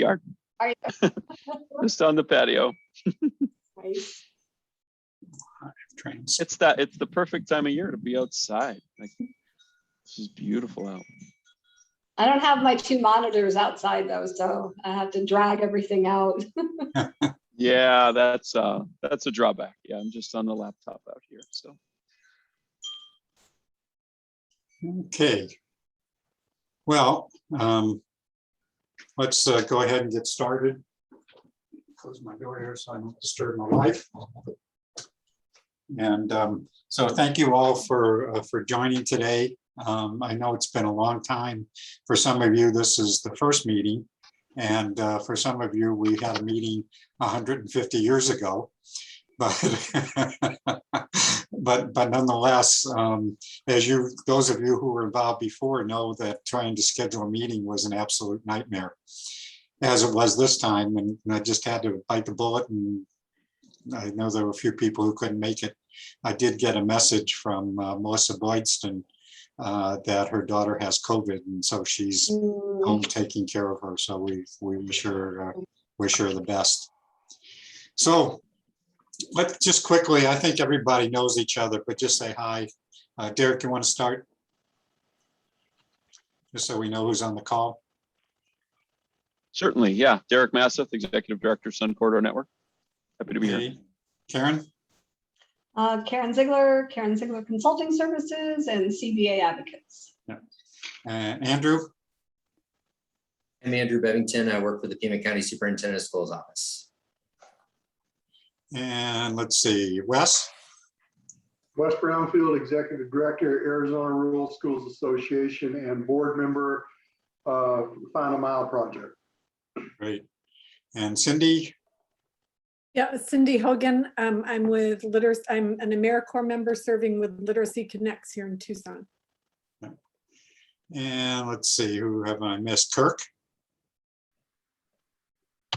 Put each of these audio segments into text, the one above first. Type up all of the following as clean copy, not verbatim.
backyard. Are you? Just on the patio. Nice. Trains. It's the perfect time of year to be outside. Like, this is beautiful out. I don't have my 2 monitors outside though, so I have to drag everything out. Yeah, that's a drawback. Yeah, I'm just on the laptop out here. So Okay. Well, let's go ahead and get started. Close my door here so I don't disturb my wife. And so thank you all for joining today. I know it's been a long time. For some of you, this is the first meeting. And for some of you, we had a meeting 150 years ago. But nonetheless, as those of you who were involved before know that trying to schedule a meeting was an absolute nightmare, as it was this time. And I just had to bite the bullet. And I know there were a few people who couldn't make it. I did get a message from Melissa Boydston that her daughter has COVID, and so she's home taking care of her. So we wish her the best. So let's just quickly, I think everybody knows each other, but just say hi. Derek, you want to start? Just so we know who's on the call. certainly, yeah. Derek Masseth, Executive Director, Sun Corridor Network. Happy to be here. Karen? Karen Ziegler Consulting Services and CBA Advocates. Yeah. Andrew? I'm Andrew Bevington. I work for the Pima County Superintendent of Schools office. And let's see, Wes? Wes Brownfield, Executive Director, Arizona Rural Schools Association, and board member of Final Mile Project. Great. And Cindy? Yeah, Cindy Hogan. I'm with Literacy. I'm an AmeriCorps member serving with Literacy Connects here in Tucson. And let's see, who have I missed? Kirk?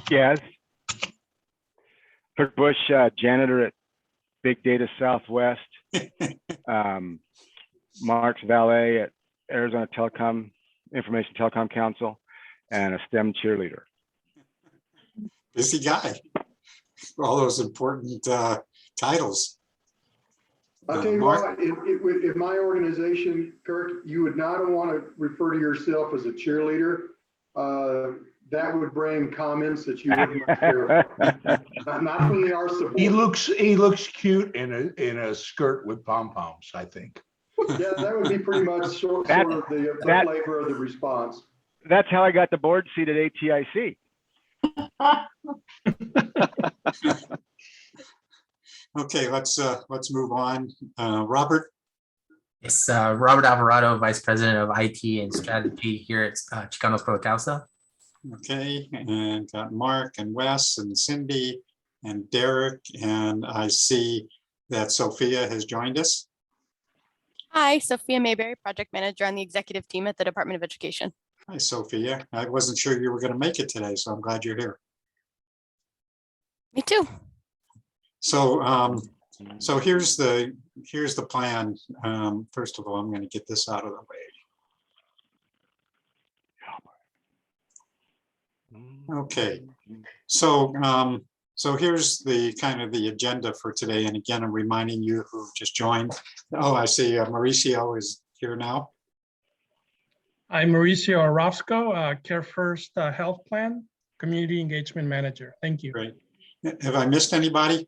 Yes. Kirk Bush, janitor at Big Data Southwest. Mark's valet at Arizona Telecom, Information Telecom Council, and a STEM cheerleader. Busy guy. All those important titles. I'll tell you what, in my organization, Kirk, you would not want to refer to yourself as a cheerleader. That would bring comments that you wouldn't want to hear. Not from the ARSA board. He looks cute in a skirt with pom-poms, I think. Yeah, that would be pretty much sort of the flavor of the response. That's how I got the board seat at ATIC. Okay, let's move on. Robert? It's Robert Alvarado, Vice President of IT and Strategy here at Chicanos Pro Causa. Okay, and got Mark and Wes and Cindy and Derek, and I see that Sophia has joined us. Hi, Sophia Mayberry, Project Manager on the Executive Team at the Department of Education. Hi, Sophia. I wasn't sure you were going to make it today, so I'm glad you're here. Me too. So, so here's the plan. First of all, I'm going to get this out of the way. Okay, so so here's the kind of the agenda for today. And again, I'm reminding you who just joined. Oh, I see Mauricio is here now. I'm Mauricio Orozco, Care First Health Plan Community Engagement Manager. Thank you. Great. Have I missed anybody?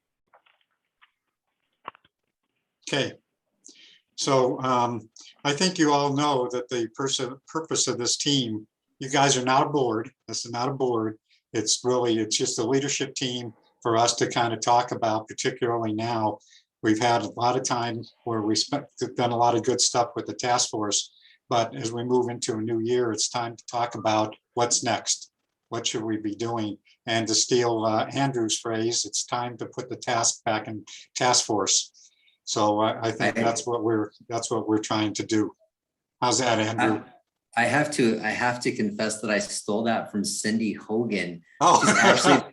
Okay. So I think you all know that the purpose of this team, you guys are not a board. This is not a board. It's just a leadership team for us to kind of talk about, particularly now. We've had a lot of time where we've done a lot of good stuff with the task force. But as we move into a new year, it's time to talk about what's next. What should we be doing? And to steal Andrew's phrase, it's time to put the task back in task force. So I think that's what we're trying to do. How's that, Andrew? I have to confess that I stole that from Cindy Hogan. Oh, she's actually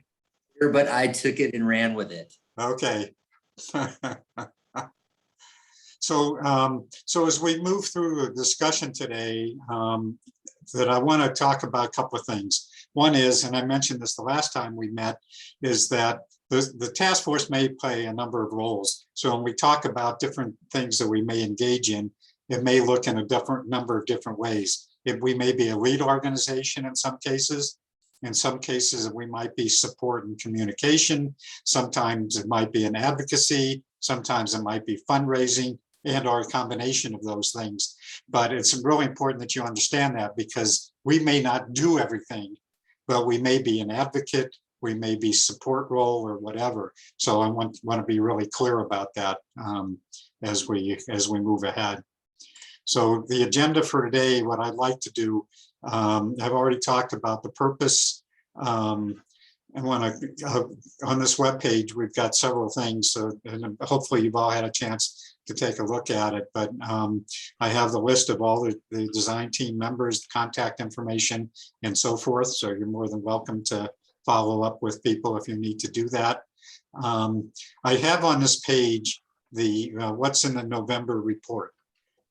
here, but I took it and ran with it. Okay. So, so as we move through the discussion today, that I want to talk about a couple of things. One is, and I mentioned this the last time we met, is that the task force may play a number of roles. So when we talk about different things that we may engage in, it may look in a different number of different ways. We may be a lead organization in some cases. In some cases, we might be support and communication. Sometimes it might be an advocacy. Sometimes it might be fundraising and or a combination of those things. But it's really important that you understand that, because we may not do everything, but we may be an advocate, we may be support role or whatever. So I want to be really clear about that as we move ahead. So the agenda for today, what I'd like to do, I've already talked about the purpose. I want to, on this webpage, we've got several things, so and hopefully you've all had a chance to take a look at it, but I have the list of all the design team members, the contact information, and so forth, so you're more than welcome to follow up with people if you need to do that. I have on this page the what's in the November report,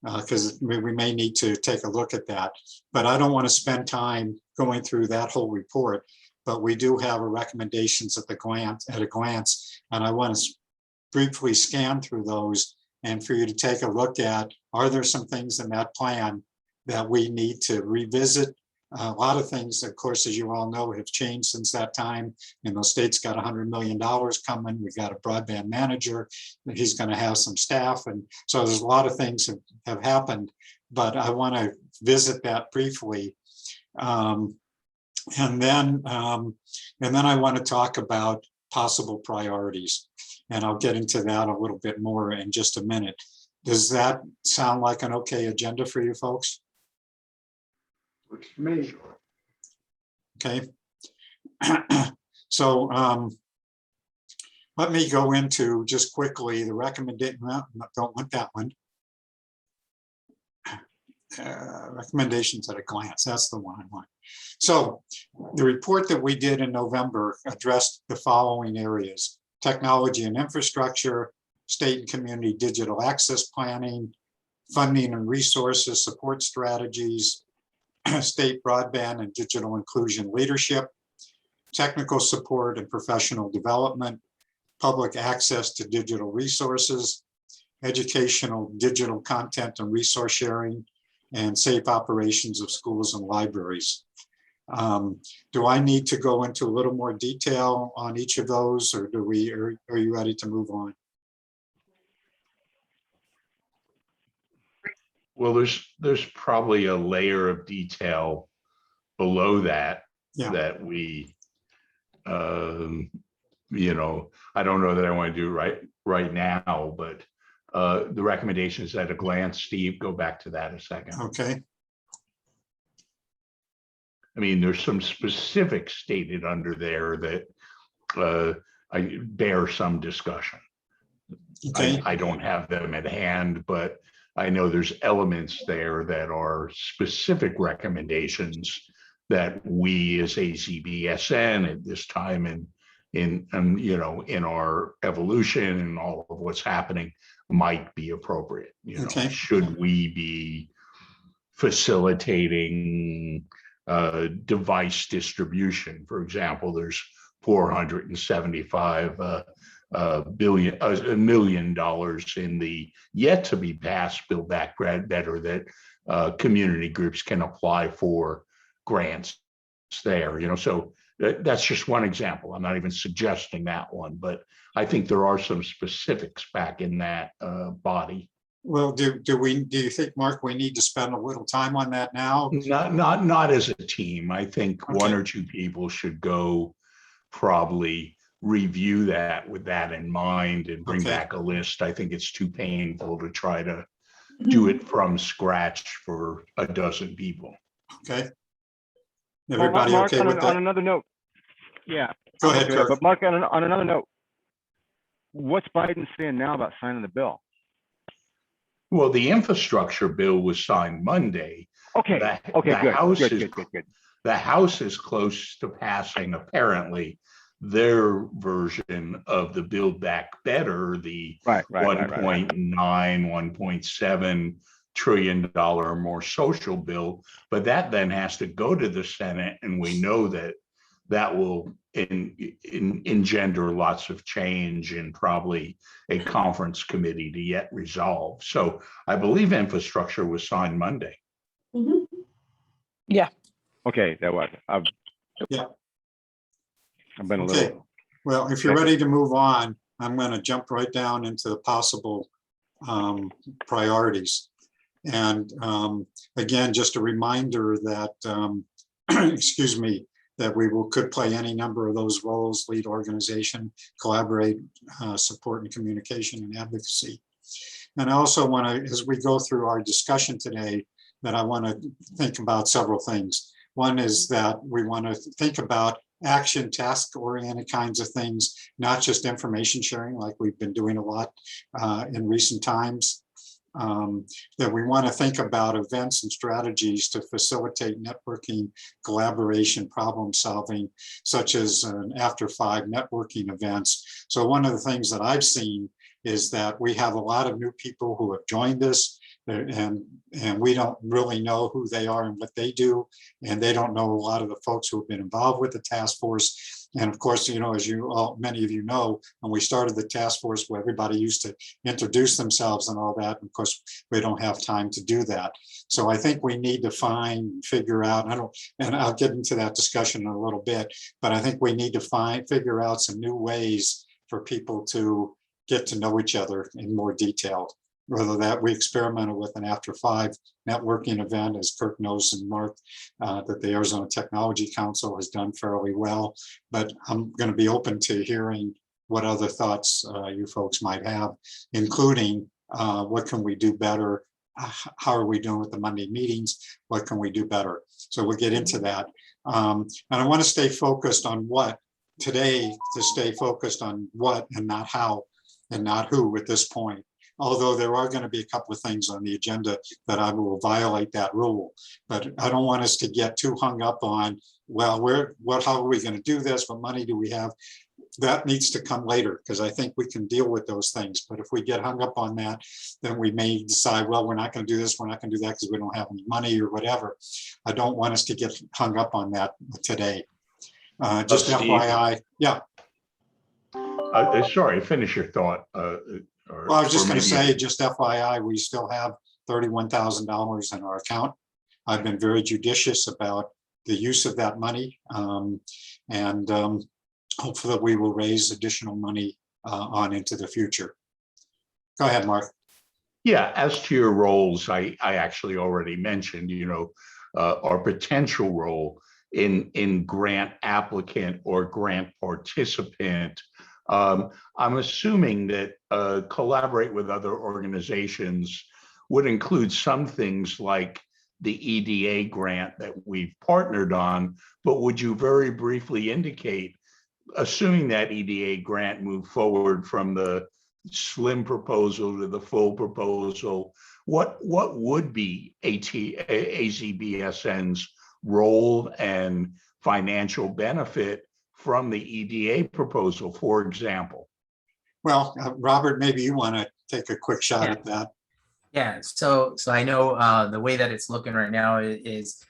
because we may need to take a look at that, but I don't want to spend time going through that whole report. But we do have a recommendations at a glance, and I want to briefly scan through those and for you to take a look at, are there some things in that plan that we need to revisit? A lot of things, of course, as you all know, have changed since that time. And the state's got $100 million coming. We've got a broadband manager. He's going to have some staff. And so there's a lot of things have happened, but I want to visit that briefly. And then I want to talk about possible priorities, and I'll get into that a little bit more in just a minute. Does that sound like an okay agenda for you folks? Works for me. Okay. So let me go into just quickly the recommendation. No, don't want that one. Recommendations at a glance. That's the one I want. So the report that we did in November addressed the following areas: technology and infrastructure, state and community digital access planning, funding and resources, support strategies, state broadband and digital inclusion leadership, technical support and professional development, public access to digital resources, educational digital content and resource sharing, and safe operations of schools and libraries. Do I need to go into a little more detail on each of those, or are you ready to move on? Well, there's probably a layer of detail below that, that we, you know, I don't know that I want to do right now, but the recommendations at a glance, Steve, go back to that a second. Okay. I mean, there's some specifics stated under there that I bear some discussion. Okay. I don't have them at hand, but I know there's elements there that are specific recommendations that we as AZBSN at this time in you know, in our evolution and all of what's happening might be appropriate. You know, Okay. should we be facilitating device distribution? For example, there's $475 million in the yet to be passed Build Back Better that community groups can apply for grants there. You know, so that's just one example. I'm not even suggesting that one, but I think there are some specifics back in that body. Well, do you think, Mark, we need to spend a little time on that now? Not as a team. I think Okay. one or two people should go probably review that with that in mind and bring Okay. back a list. I think it's too painful to try to do it from scratch for a dozen people. Okay. Well, Everybody Mark, okay with on that? another note, yeah. Go I'm ahead, okay, Kirk. but Mark, on another note, what's Biden saying now about signing the bill? Well, the infrastructure bill was signed Monday. Okay, The good, House good, is, good, good, good. The House is close to passing, apparently, their version of the Build Back Better, the Right. 1.9, 1.7 trillion or more social bill, but that then has to go to the Senate, and we know that that will engender lots of change and probably a conference committee to yet resolve. So I believe infrastructure was signed Monday. Mhm. Okay, that was, Yeah. I've been a Okay. little, Well, if you're ready to move on, I'm going to jump right down into the possible priorities. And again, just a reminder that, excuse me, that we could play any number of those roles: lead organization, collaborate, support and communication and advocacy. And I also want to, as we go through our discussion today, that I want to think about several things. One is that we want to think about action, task-oriented kinds of things, not just information sharing like we've been doing a lot in recent times. That we want to think about events and strategies to facilitate networking, collaboration, problem solving, such as an after 5 networking events. So one of the things that I've seen is that we have a lot of new people who have joined us, and we don't really know who they are and what they do, and they don't know a lot of the folks who have been involved with the task force. And of course, you know, as you all, many of you know, when we started the task force, where everybody used to introduce themselves and all that, and of course, we don't have time to do that. So I think we need to figure out, and I'll get into that discussion in a little bit, but I think we need to figure out some new ways for people to get to know each other in more detail. Whether that we experimented with an after 5 networking event, as Kirk knows, and Mark, that the Arizona Technology Council has done fairly well. But I'm going to be open to hearing what other thoughts you folks might have, including what can we do better? How are we doing with the Monday meetings? What can we do better? So we'll get into that. And I want to stay focused on what today, to stay focused on what and not how and not who at this point. Although there are going to be a couple of things on the agenda that I will violate that rule. But I don't want us to get too hung up on, well, how are we going to do this? What money do we have? That needs to come later, because I think we can deal with those things. But if we get hung up on that, then we may decide, well, we're not going to do this, we're not going to do that because we don't have any money or whatever. I don't want us to get hung up on that today. Just Steve? FYI, yeah. Sorry, finish your thought. Well, I was just going to say, just FYI, we still have $31,000 in our account. I've been very judicious about the use of that money, and hopefully we will raise additional money on into the future. Go ahead, Mark. Yeah, as to your roles, I actually already mentioned, you know, our potential role in grant applicant or grant participant. I'm assuming that collaborate with other organizations would include some things like the EDA grant that we've partnered on, but would you very briefly indicate, assuming that EDA grant moved forward from the slim proposal to the full proposal, what would be AZBSN's role and financial benefit from the EDA proposal, for example? Well, Robert, maybe you want to take a quick shot at that. Yeah, so I know the way that it's looking right now is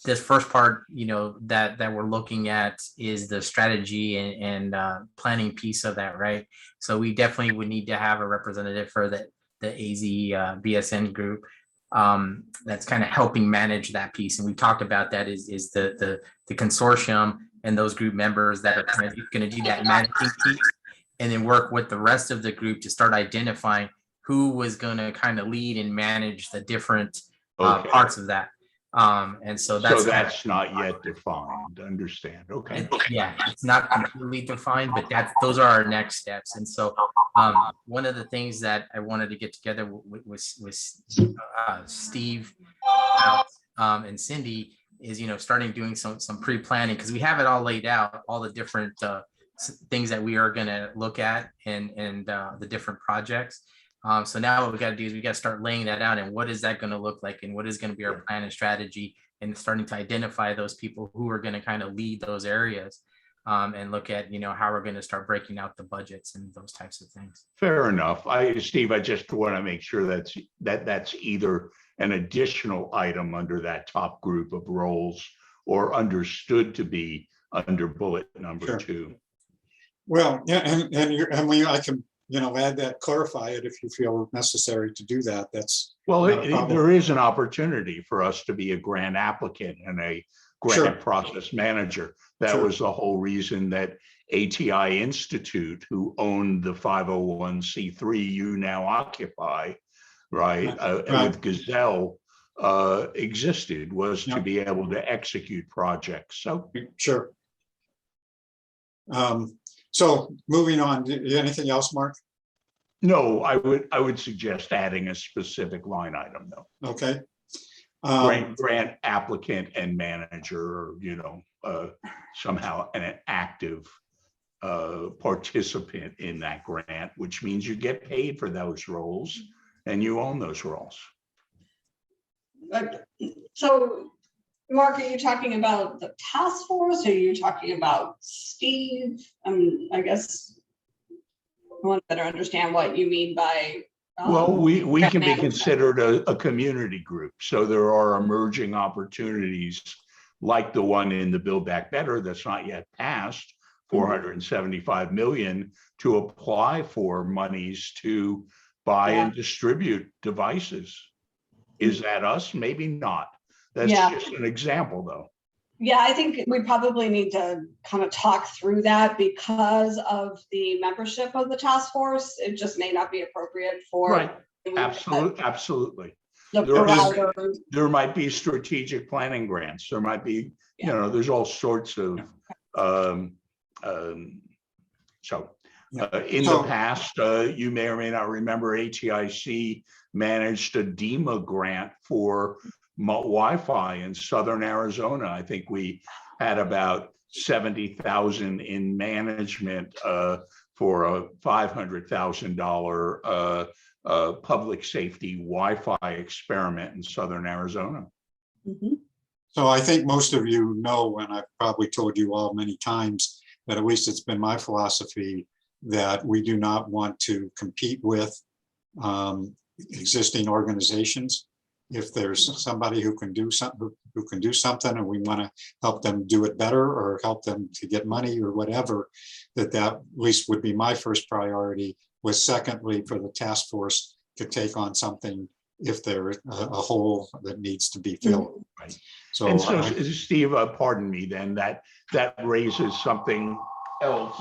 this first part, you know, that we're looking at is the strategy and planning piece of that, right? So we definitely would need to have a representative for the AZBSN group that's kind of helping manage that piece. And we talked about that is the consortium and those group members that are kind of going to do that managing piece, and then work with the rest of the group to start identifying who was going to kind of lead and manage the different parts of that. And so that's not yet defined. Understand? Okay. Yeah, it's not completely defined, but those are our next steps. And so one of the things that I wanted to get together with Steve and Cindy is, you know, starting doing some pre-planning, because we have it all laid out, all the different things that we are going to look at and the different projects. So now what we got to do is we got to start laying that out, and what is that going to look like, and what is going to be our plan and strategy, and starting to identify those people who are going to kind of lead those areas. and look at, how we're going to start breaking out the budgets and those types of things. Fair enough. Steve, I just want to make sure that's either an additional item under that top group of roles or understood to be under bullet number Sure. 2. Well, yeah, I can, add that, clarify it if you feel necessary to do that. That's Well, not a problem. there is an opportunity for us to be a grant applicant and a grant Sure. process manager. That Sure. was the whole reason that ATI Institute, who owned the 501c3 you now occupy, right, Right. with Gazelle, existed, was to Yep. be able to execute projects. So Sure. So moving on, anything else, Mark? no, I would suggest adding a specific line item though. Okay. Grant applicant and manager, or, somehow an active participant in that grant, which means you get paid for those roles and you own those roles. So, Mark, are you talking about the task force? Or are you talking about Steve? I guess I want to better understand what you mean by. Well, we can be management. considered a community group. So there are emerging opportunities like the one in the Build Back Better that's not yet passed, 475 million, to apply for monies to buy and distribute devices. Is that us? Maybe not. That's just an example though. Yeah, I think we probably need to kind of talk through that because of the membership of the task force. It just may not be appropriate for. Right. Absolutely. The providers. There might be strategic planning grants. There might be, there's all sorts of, in the past, you may or may not remember, ATIC managed a DEMA grant for Wi-Fi in Southern Arizona. I think we had about 70,000 in management for a $500,000 public safety Wi-Fi experiment in Southern Arizona. So I think most of you know, and I've probably told you all many times, that at least it's been my philosophy that we do not want to compete with existing organizations. If there's somebody who can do something and we want to help them do it better or help them to get money or whatever, that at least would be my first priority. With secondly, for the task force to take on something if there's a hole that needs to be filled. Right. So, Steve, pardon me, then that raises something else,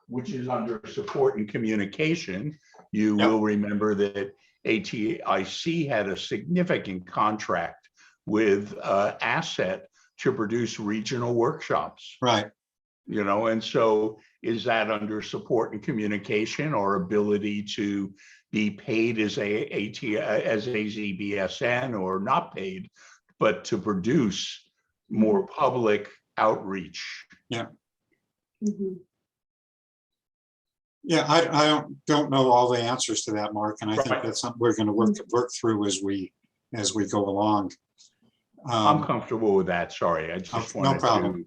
which is under support and communication. You will remember that ATIC had a significant contract with Asset to produce regional workshops. Right. And so is that under support and communication or ability to be paid as AZBSN or not paid, but to produce more public outreach? Yeah. Yeah, I don't know all the answers to that, Mark, and I think that's something we're going to work through as we go along. I'm comfortable with that. Sorry, I just wanted to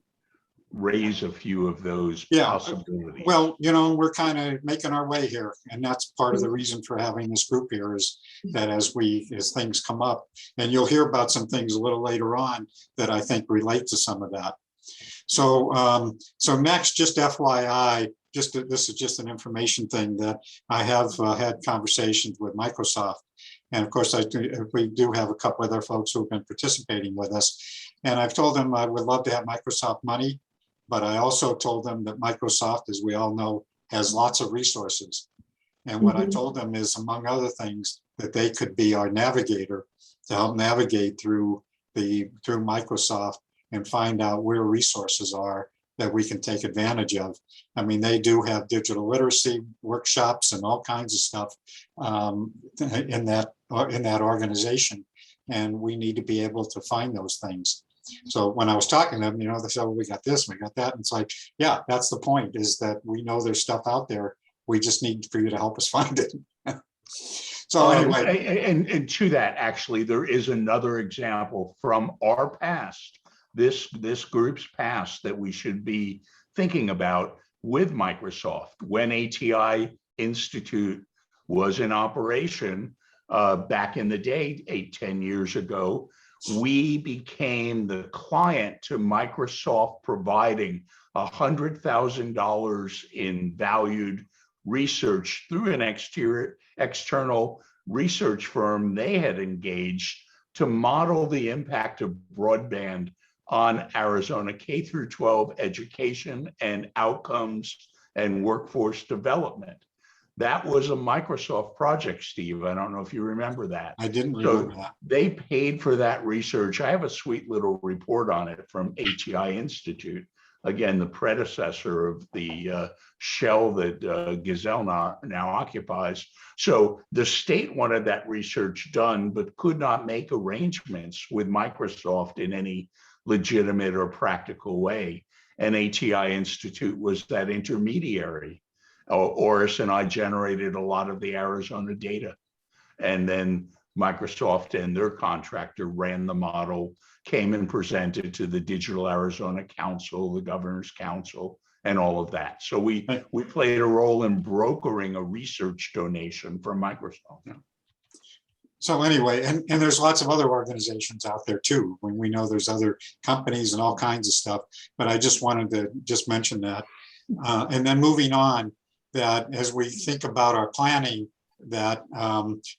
raise a few of those possibilities. Well, we're kind of making our way here, and that's part of the reason for having this group here is that as things come up, and you'll hear about some things a little later on that I think relate to some of that. So, next, just FYI, this is just an information thing that I have had conversations with Microsoft. And of course, we do have a couple other folks who have been participating with us. And I've told them I would love to have Microsoft money, but I also told them that Microsoft, as we all know, has lots of resources. And what I told them is, among other things, that they could be our navigator to help navigate through Microsoft and find out where resources are that we can take advantage of. I mean, they do have digital literacy workshops and all kinds of stuff in that organization, and we need to be able to find those things. So when I was talking to them, they said, well, we got this, we got that. And it's like, yeah, that's the point, is that we know there's stuff out there. We just need for you to help us find it. So anyway. And to that, actually, there is another example from our past, this group's past, that we should be thinking about with Microsoft. When ATI Institute was in operation back in the day, 8-10 years ago, we became the client to Microsoft providing $100,000 in valued research through an external research firm they had engaged to model the impact of broadband on Arizona K through 12 education and outcomes and workforce development. That was a Microsoft project, Steve. I don't know if you remember that. I didn't remember that. They paid for that research. I have a sweet little report on it from ATI Institute. Again, the predecessor of the shell that Gazelle now occupies. So the state wanted that research done, but could not make arrangements with Microsoft in any legitimate or practical way. And ATI Institute was that intermediary. Oris and I generated a lot of the Arizona data. And then Microsoft and their contractor ran the model, came and presented to the Digital Arizona Council, the Governor's Council, and all of that. So we played a role in brokering a research donation from Microsoft. So anyway, and there's lots of other organizations out there too, when we know there's other companies and all kinds of stuff, but I just wanted to just mention that. And then moving on, that as we think about our planning, that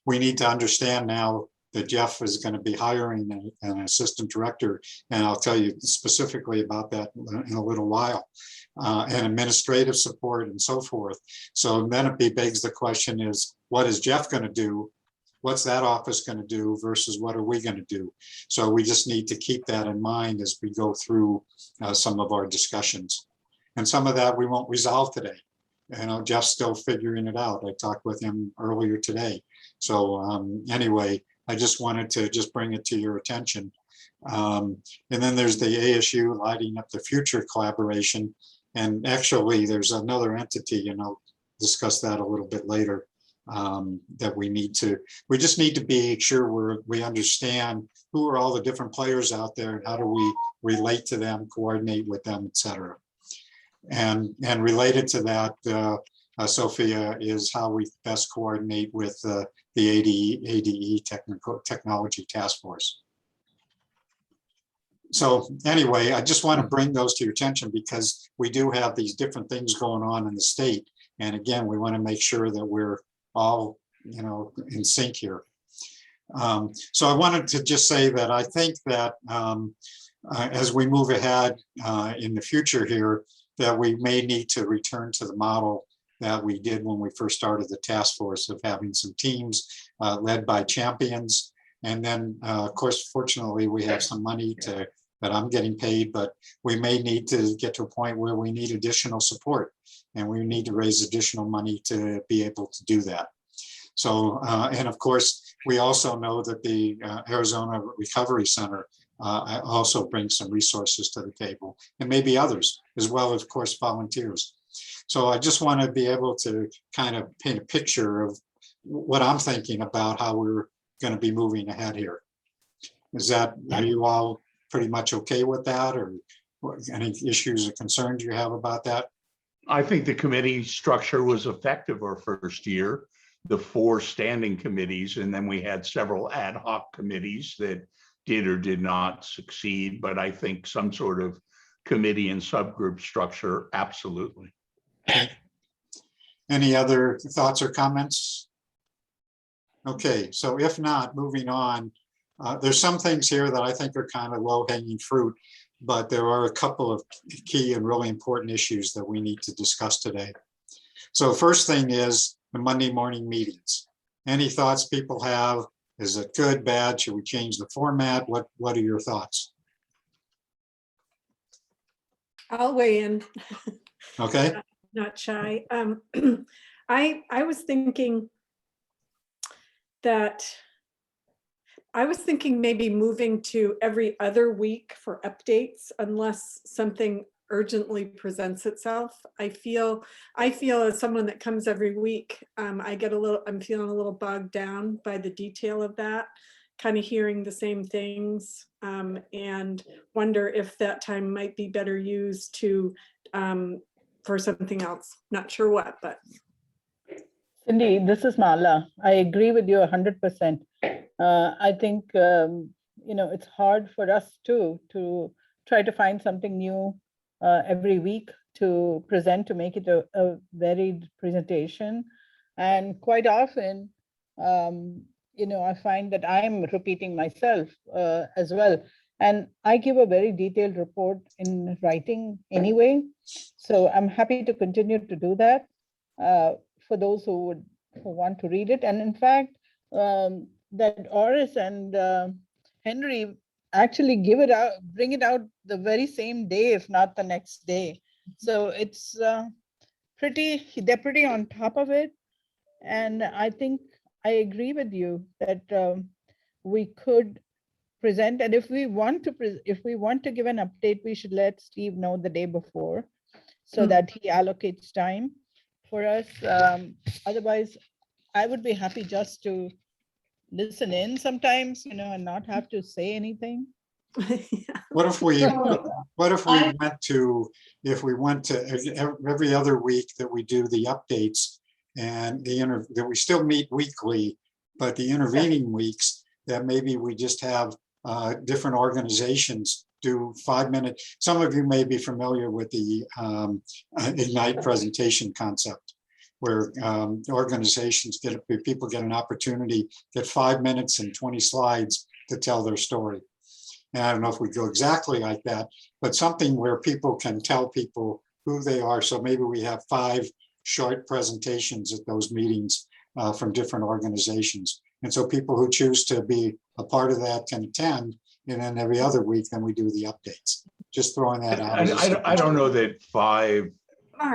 we need to understand now that Jeff is going to be hiring an assistant director, and I'll tell you specifically about that in a little while, and administrative support and so forth. So then it begs the question is, what is Jeff going to do? What's that office going to do versus what are we going to do? So we just need to keep that in mind as we go through some of our discussions. And some of that we won't resolve today. You know, Jeff's still figuring it out. I talked with him earlier today. So anyway, I just wanted to just bring it to your attention. And then there's the ASU Lighting Up the Future collaboration. And actually there's another entity, and I'll discuss that a little bit later, that we just need to be sure we understand who are all the different players out there and how do we relate to them, coordinate with them, et cetera. And related to that, Sophia, is how we best coordinate with the ADE Technology Task Force. So anyway, I just want to bring those to your attention because we do have these different things going on in the state. And again, we want to make sure that we're all, you know, in sync here. So I wanted to just say that I think that as we move ahead in the future here, that we may need to return to the model that we did when we first started the task force of having some teams led by champions. And then, of course, fortunately, we have some money that I'm getting paid, but we may need to get to a point where we need additional support and we need to raise additional money to be able to do that. So, and of course, we also know that the Arizona Recovery Center also brings some resources to the table, and maybe others, as well as, of course, volunteers. So I just want to be able to kind of paint a picture of what I'm thinking about how we're going to be moving ahead here. Are you all pretty much okay with that, or any issues or concerns you have about that? I think the committee structure was effective our first year, the 4 standing committees, and then we had several ad hoc committees that did or did not succeed, but I think some sort of committee and subgroup structure, absolutely. Okay. Any other thoughts or comments? Okay, so if not, moving on, there's some things here that I think are kind of low-hanging fruit, but there are a couple of key and really important issues that we need to discuss today. So first thing is the Monday morning meetings. Any thoughts people have? Is it good, bad? Should we change the format? What are your thoughts? I'll weigh in. Okay. Not shy. I was thinking maybe moving to every other week for updates unless something urgently presents itself. I feel as someone that comes every week, I'm feeling a little bogged down by the detail of that, kind of hearing the same things, and wonder if that time might be better used to for something else. Not sure what, but. Cindy, this is Mala. I agree with you 100%. I think, it's hard for us too, to try to find something new every week to present, to make it a varied presentation. And quite often, I find that I'm repeating myself as well. And I give a very detailed report in writing anyway. So I'm happy to continue to do that for those who want to read it. And in fact, that Oris and Henry actually bring it out the very same day, if not the next day. So it's they're pretty on top of it. And I think I agree with you that we could present, and if we want to give an update, we should let Steve know the day before so that he allocates time for us. Otherwise, I would be happy just to listen in sometimes, and not have to say anything. What if we went to every other week that we do the updates and that we still meet weekly, but the intervening weeks that maybe we just have different organizations do 5-minute. Some of you may be familiar with the Ignite presentation concept, where organizations people get an opportunity, get 5 minutes and 20 slides to tell their story. And I don't know if we go exactly like that, but something where people can tell people who they are. So maybe we have 5 short presentations at those meetings from different organizations. And so people who choose to be a part of that can attend. And then every other week, then we do the updates. Just throwing that out. I don't know that 5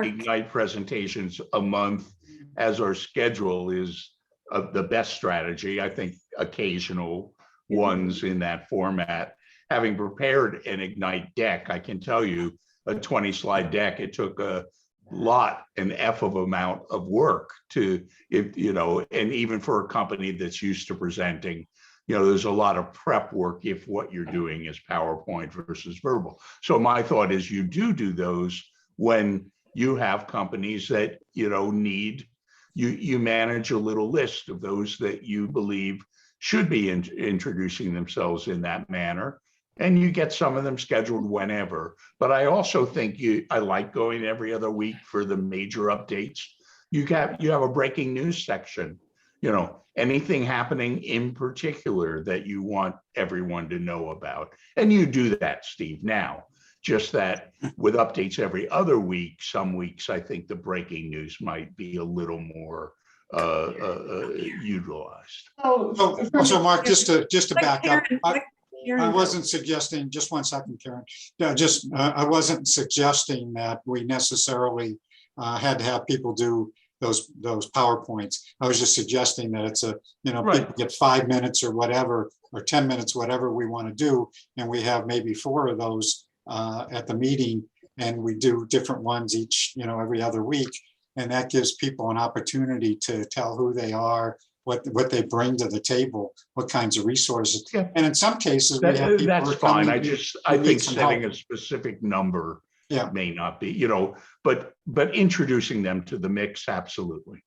Ignite presentations a month as our schedule is the best strategy. I think occasional ones in that format. Having prepared an Ignite deck, I can tell you a 20-slide deck, it took an amount of work to, and even for a company that's used to presenting, there's a lot of prep work if what you're doing is PowerPoint versus verbal. So my thought is you do those when you have companies that, need, you manage a little list of those that you believe should be introducing themselves in that manner. And you get some of them scheduled whenever. But I also think I like going every other week for the major updates. You have a breaking news section, anything happening in particular that you want everyone to know about. And you do that, Steve, now. Just that with updates every other week, some weeks I think the breaking news might be a little more utilized. So Mark, just to back up, I wasn't suggesting, just one second, Karen. Yeah, I wasn't suggesting that we necessarily had to have people do those PowerPoints. I was just suggesting that it's people get 5 minutes or whatever, or 10 minutes, whatever we want to do. And we have maybe 4 of those at the meeting, and we do different ones each, every other week. And that gives people an opportunity to tell who they are, what they bring to the table, what kinds of resources. Yeah. And in some cases, we have people that's fine. I think setting a specific number may not be, but introducing them to the mix, absolutely.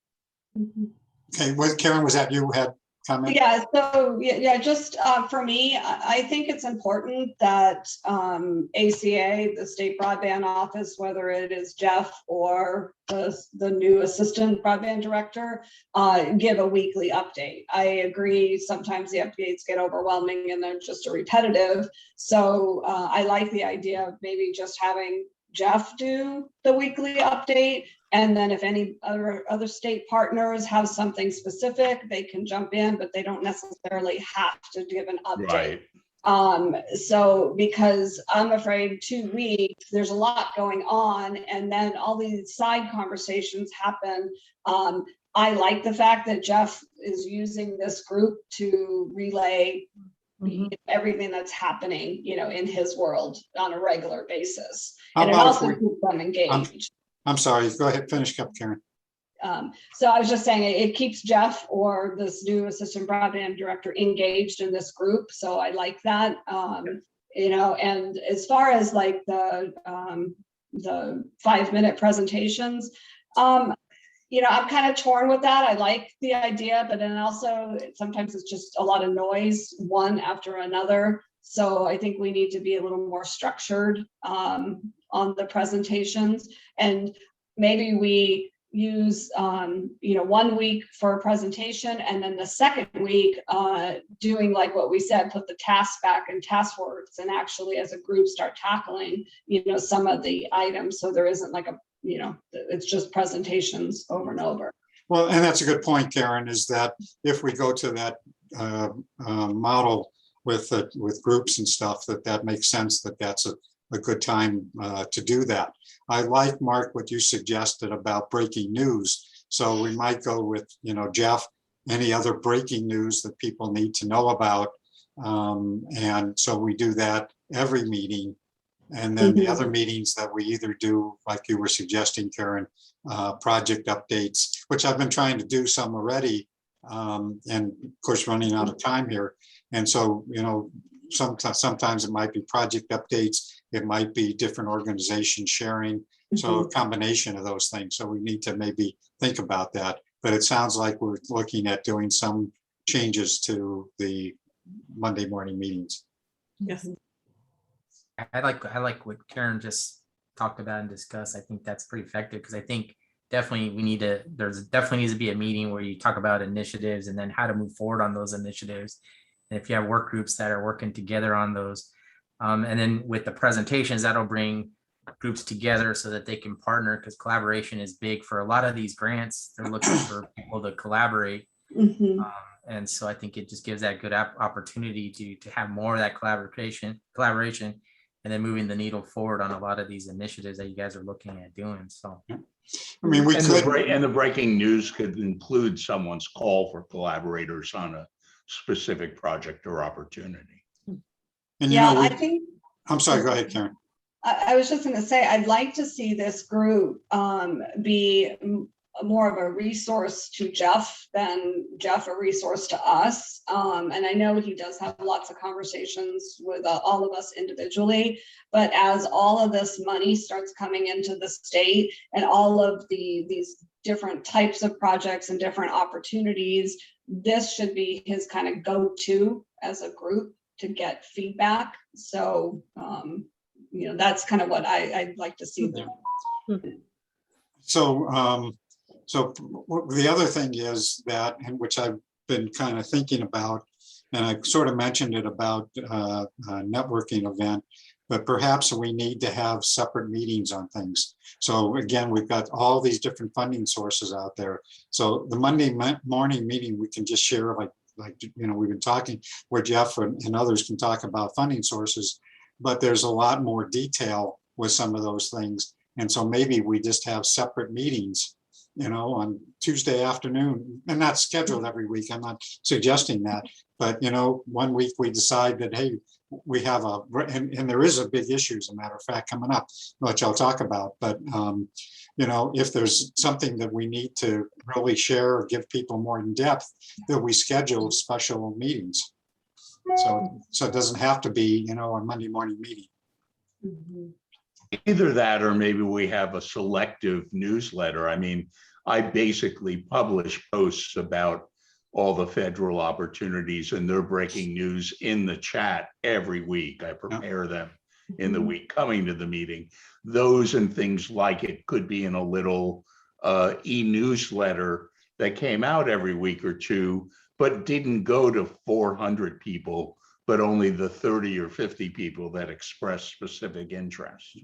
Okay, Karen, was that you had comment? Yeah, so just for me, I think it's important that ACA, the State Broadband Office, whether it is Jeff or the new Assistant Broadband Director, give a weekly update. I agree, sometimes the updates get overwhelming and they're just repetitive. So I like the idea of maybe just having Jeff do the weekly update. And then if any other state partners have something specific, they can jump in, but they don't necessarily have to give an update. Right. So because I'm afraid 2 weeks, there's a lot going on, and then all these side conversations happen. I like the fact that Jeff is using this group to relay everything that's happening, in his world on a regular basis. And it also keeps them engaged. I'm sorry, go ahead, finish up, Karen. So I was just saying it keeps Jeff or this new Assistant Broadband Director engaged in this group. So I like that, and as far as like the the 5-minute presentations. You know, I'm kind of torn with that. I like the idea, but then also sometimes it's just a lot of noise, one after another. So I think we need to be a little more structured on the presentations, and maybe we use, you know, 1 week for a presentation, and then the second week doing like what we said, put the tasks back in task force and actually as a group start tackling, you know, some of the items. So there isn't like a, you know, it's just presentations over and over. Well, and that's a good point, Karen, is that if we go to that model with groups and stuff, that makes sense, that's a good time to do that. I like, Mark, what you suggested about breaking news. So we might go with, you know, Jeff, any other breaking news that people need to know about. And so we do that every meeting. And then the other meetings that we either do, like you were suggesting, Karen, project updates, which I've been trying to do some already, and of course running out of time here. And so, you know, sometimes it might be project updates, it might be different organizations sharing. So a combination of those things. So we need to maybe think about that. But it sounds like we're looking at doing some changes to the Monday morning meetings. Yes. I like what Karen just talked about and discussed. I think that's pretty effective, because I think definitely there's definitely needs to be a meeting where you talk about initiatives and then how to move forward on those initiatives. And if you have work groups that are working together on those, and then with the presentations, that'll bring groups together so that they can partner, because collaboration is big for a lot of these grants. They're looking for people to collaborate. And so I think it just gives that good opportunity to have more of that collaboration, and then moving the needle forward on a lot of these initiatives that you guys are looking at doing. So, I mean, the breaking news could include someone's call for collaborators on a specific project or opportunity. And you Yeah, know, I think. I'm sorry, go ahead, Karen. I was just going to say, I'd like to see this group be more of a resource to Jeff than Jeff a resource to us. And I know he does have lots of conversations with all of us individually, but as all of this money starts coming into the state and all of these different types of projects and different opportunities, this should be his kind of go-to as a group to get feedback. So, you know, that's kind of what I'd like to see there. So, so the other thing is that, and which I've been kind of thinking about, and I sort of mentioned it about a networking event, but perhaps we need to have separate meetings on things. So again, we've got all these different funding sources out there. So the Monday morning meeting, we can just share, like you know, we've been talking where Jeff and others can talk about funding sources, but there's a lot more detail with some of those things. And so maybe we just have separate meetings, you know, on Tuesday afternoon, and not scheduled every week. I'm not suggesting that, but you know, 1 week we decide that, hey, we have and there is a big issue, as a matter of fact, coming up, which I'll talk about. But you know, if there's something that we need to really share or give people more in depth, that we schedule special meetings. So it doesn't have to be, you know, a Monday morning meeting. Either that, or maybe we have a selective newsletter. I mean, I basically publish posts about all the federal opportunities and their breaking news in the chat every week. I prepare them in the week coming to the meeting. Those and things like it could be in a little e-newsletter that came out every week or two, but didn't go to 400 people, but only the 30 or 50 people that express specific interest.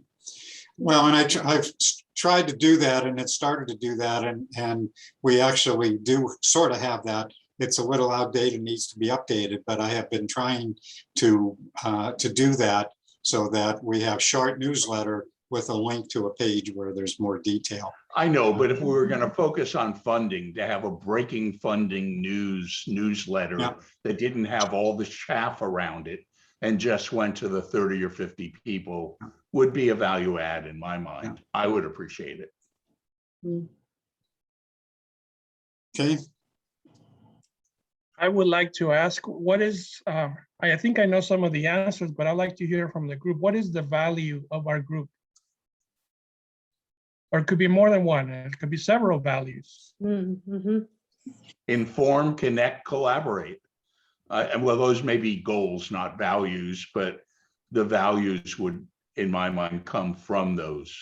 Well, and I've tried to do that, and it started to do that, and we actually do sort of have that. It's a little outdated, needs to be updated, but I have been trying to do that so that we have short newsletter with a link to a page where there's more detail. I know, but if we were going to focus on funding, to have a breaking funding newsletter that didn't have all the chaff around it and just went to the 30 or 50 people would be a value add in my mind. I would appreciate it. Okay. I would like to ask, what is, I think I know some of the answers, but I'd like to hear from the group. What is the value of our group? or it could be more than one, and it could be several values. Mm-hmm. Inform, connect, collaborate. And well, those may be goals, not values, but the values would, in my mind, come from those.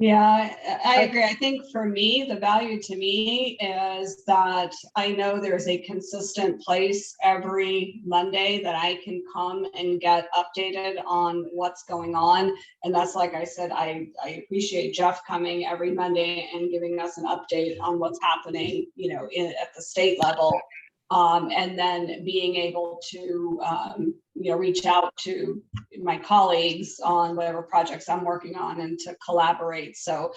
Yeah, I agree. I think for me, the value to me is that I know there's a consistent place every Monday that I can come and get updated on what's going on. And that's, like I said, I appreciate Jeff coming every Monday and giving us an update on what's happening, you know, at the state level. And then being able to, you know, reach out to my colleagues on whatever projects I'm working on and to collaborate. So,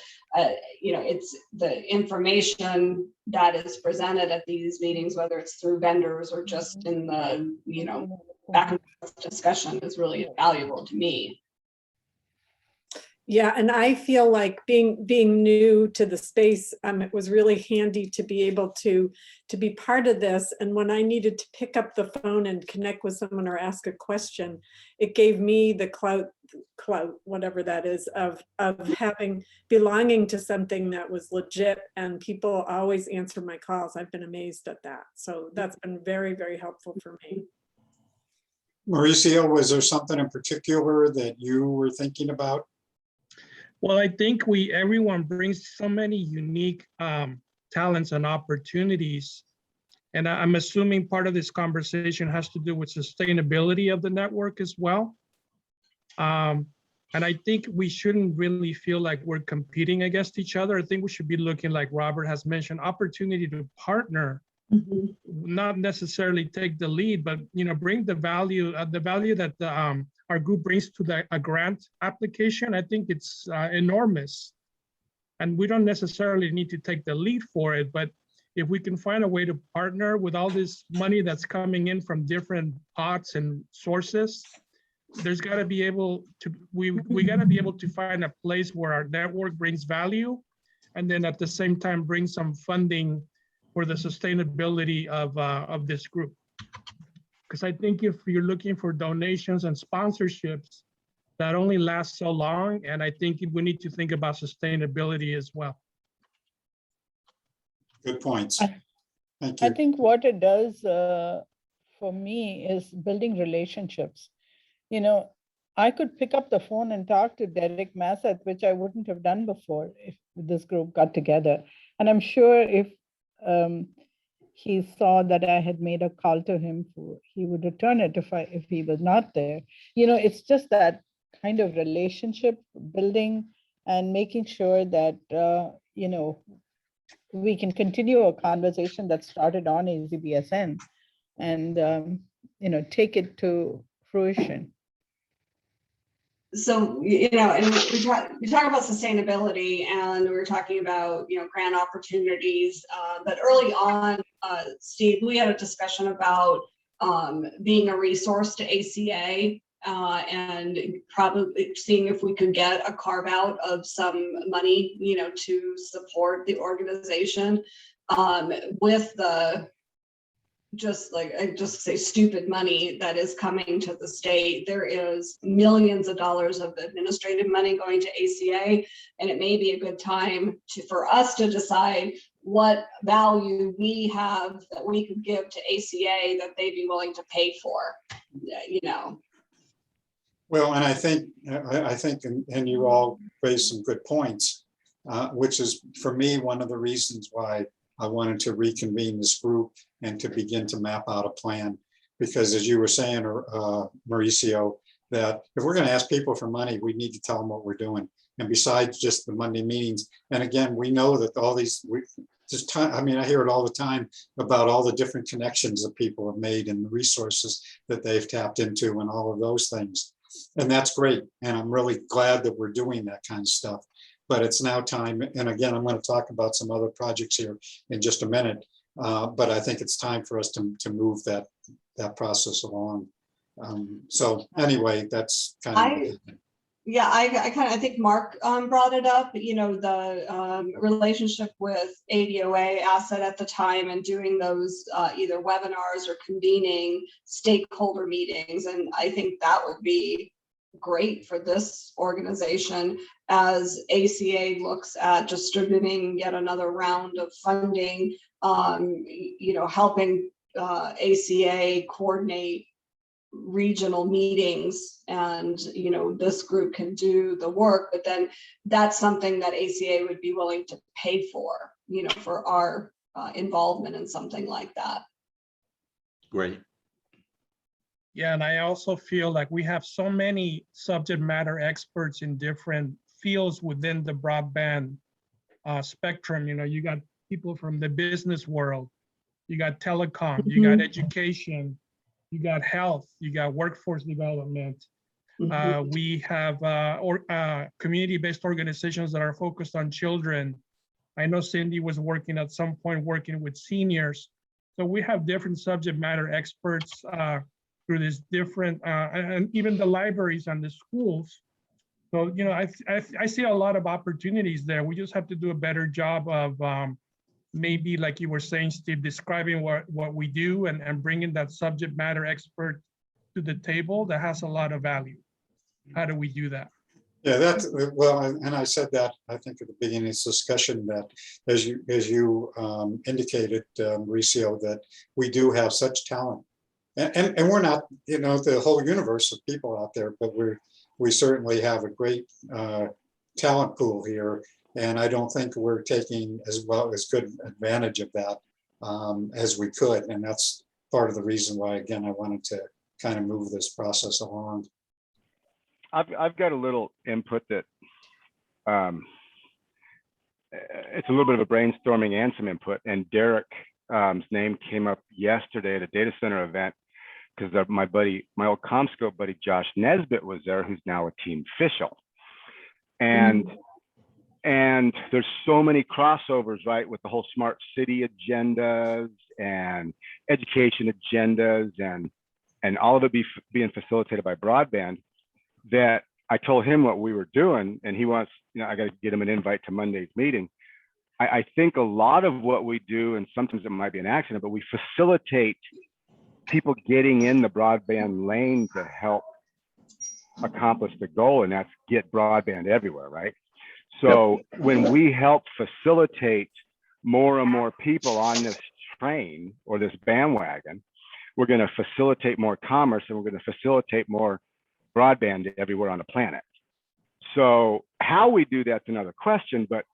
you know, it's the information that is presented at these meetings, whether it's through vendors or just in the, you know, back and forth discussion is really valuable to me. Yeah, and I feel like being new to the space, it was really handy to be able to be part of this. And when I needed to pick up the phone and connect with someone or ask a question, it gave me the clout, whatever that is, of belonging to something that was legit, and people always answer my calls. I've been amazed at that. So that's been very, very helpful for me. Mauricio, was there something in particular that you were thinking about? Well, I think everyone brings so many unique talents and opportunities. And I'm assuming part of this conversation has to do with sustainability of the network as well. And I think we shouldn't really feel like we're competing against each other. I think we should be looking, like Robert has mentioned, opportunity to partner, not necessarily take the lead, but, you know, bring the value that our group brings to a grant application. I think it's enormous. And we don't necessarily need to take the lead for it, but if we can find a way to partner with all this money that's coming in from different pots and sources, there's got to be able to, we got to be able to find a place where our network brings value, and then at the same time bring some funding for the sustainability of this group. Because I think if you're looking for donations and sponsorships, that only lasts so long. And I think we need to think about sustainability as well. Good points. Thank I you. think what it does for me is building relationships. You know, I could pick up the phone and talk to Derek Massett, which I wouldn't have done before if this group got together. And I'm sure if he saw that I had made a call to him, he would return it if he was not there. You know, it's just that kind of relationship building and making sure that, you know, we can continue a conversation that started on AZBSN and, you know, take it to fruition. So, you know, and we talk about sustainability, and we were talking about, you know, grant opportunities, but early on, Steve, we had a discussion about being a resource to ACA and probably seeing if we could get a carve out of some money, you know, to support the organization with the just say stupid money that is coming to the state. There is millions of dollars of administrative money going to ACA, and it may be a good time for us to decide what value we have that we could give to ACA that they'd be willing to pay for, you know. Well, and I think, and you all raised some good points, which is for me, one of the reasons why I wanted to reconvene this group and to begin to map out a plan. Because as you were saying, Mauricio, that if we're going to ask people for money, we need to tell them what we're doing. And besides just the Monday meetings, and again, we know that all these, I mean, I hear it all the time about all the different connections that people have made and the resources that they've tapped into and all of those things. And that's great. And I'm really glad that we're doing that kind of stuff. But it's now time, and again, I'm going to talk about some other projects here in just a minute, but I think it's time for us to move that process along. So anyway, that's kind of. Yeah, I think Mark brought it up, you know, the relationship with ADOA Asset at the time and doing those either webinars or convening stakeholder meetings. And I think that would be great for this organization as ACA looks at distributing yet another round of funding, helping ACA coordinate regional meetings, and this group can do the work, but then that's something that ACA would be willing to pay for, for our involvement in something like that. Great. Yeah, and I also feel like we have so many subject matter experts in different fields within the broadband spectrum. You got people from the business world, you got telecom, you got education, you got health, you got workforce development. We have community-based organizations that are focused on children. I know Cindy was working at some point working with seniors. So we have different subject matter experts through this different, and even the libraries and the schools. So, I see a lot of opportunities there. We just have to do a better job of maybe, like you were saying, Steve, describing what we do and bringing that subject matter expert to the table that has a lot of value. How do we do that? Yeah, that's, well, and I said that, I think at the beginning of this discussion, that as you indicated, Mauricio, that we do have such talent. And we're not, the whole universe of people out there, but we certainly have a great talent pool here. And I don't think we're taking as good advantage of that as we could. And that's part of the reason why, again, I wanted to kind of move this process along. I've got a little input that it's a little bit of a brainstorming and some input. And Derek's name came up yesterday at a data center event because my old CommScope buddy Josh Nesbitt was there, who's now a team official. And there's so many crossovers, right, with the whole smart city agendas and education agendas and all of it being facilitated by broadband, that I told him what we were doing, and he wants, I got to get him an invite to Monday's meeting. I think a lot of what we do, and sometimes it might be an accident, but we facilitate people getting in the broadband lane to help accomplish the goal, and that's get broadband everywhere, right? So when we help facilitate more and more people on this train or this bandwagon, we're going to facilitate more commerce, and we're going to facilitate more broadband everywhere on the planet. So how we do that's another question, but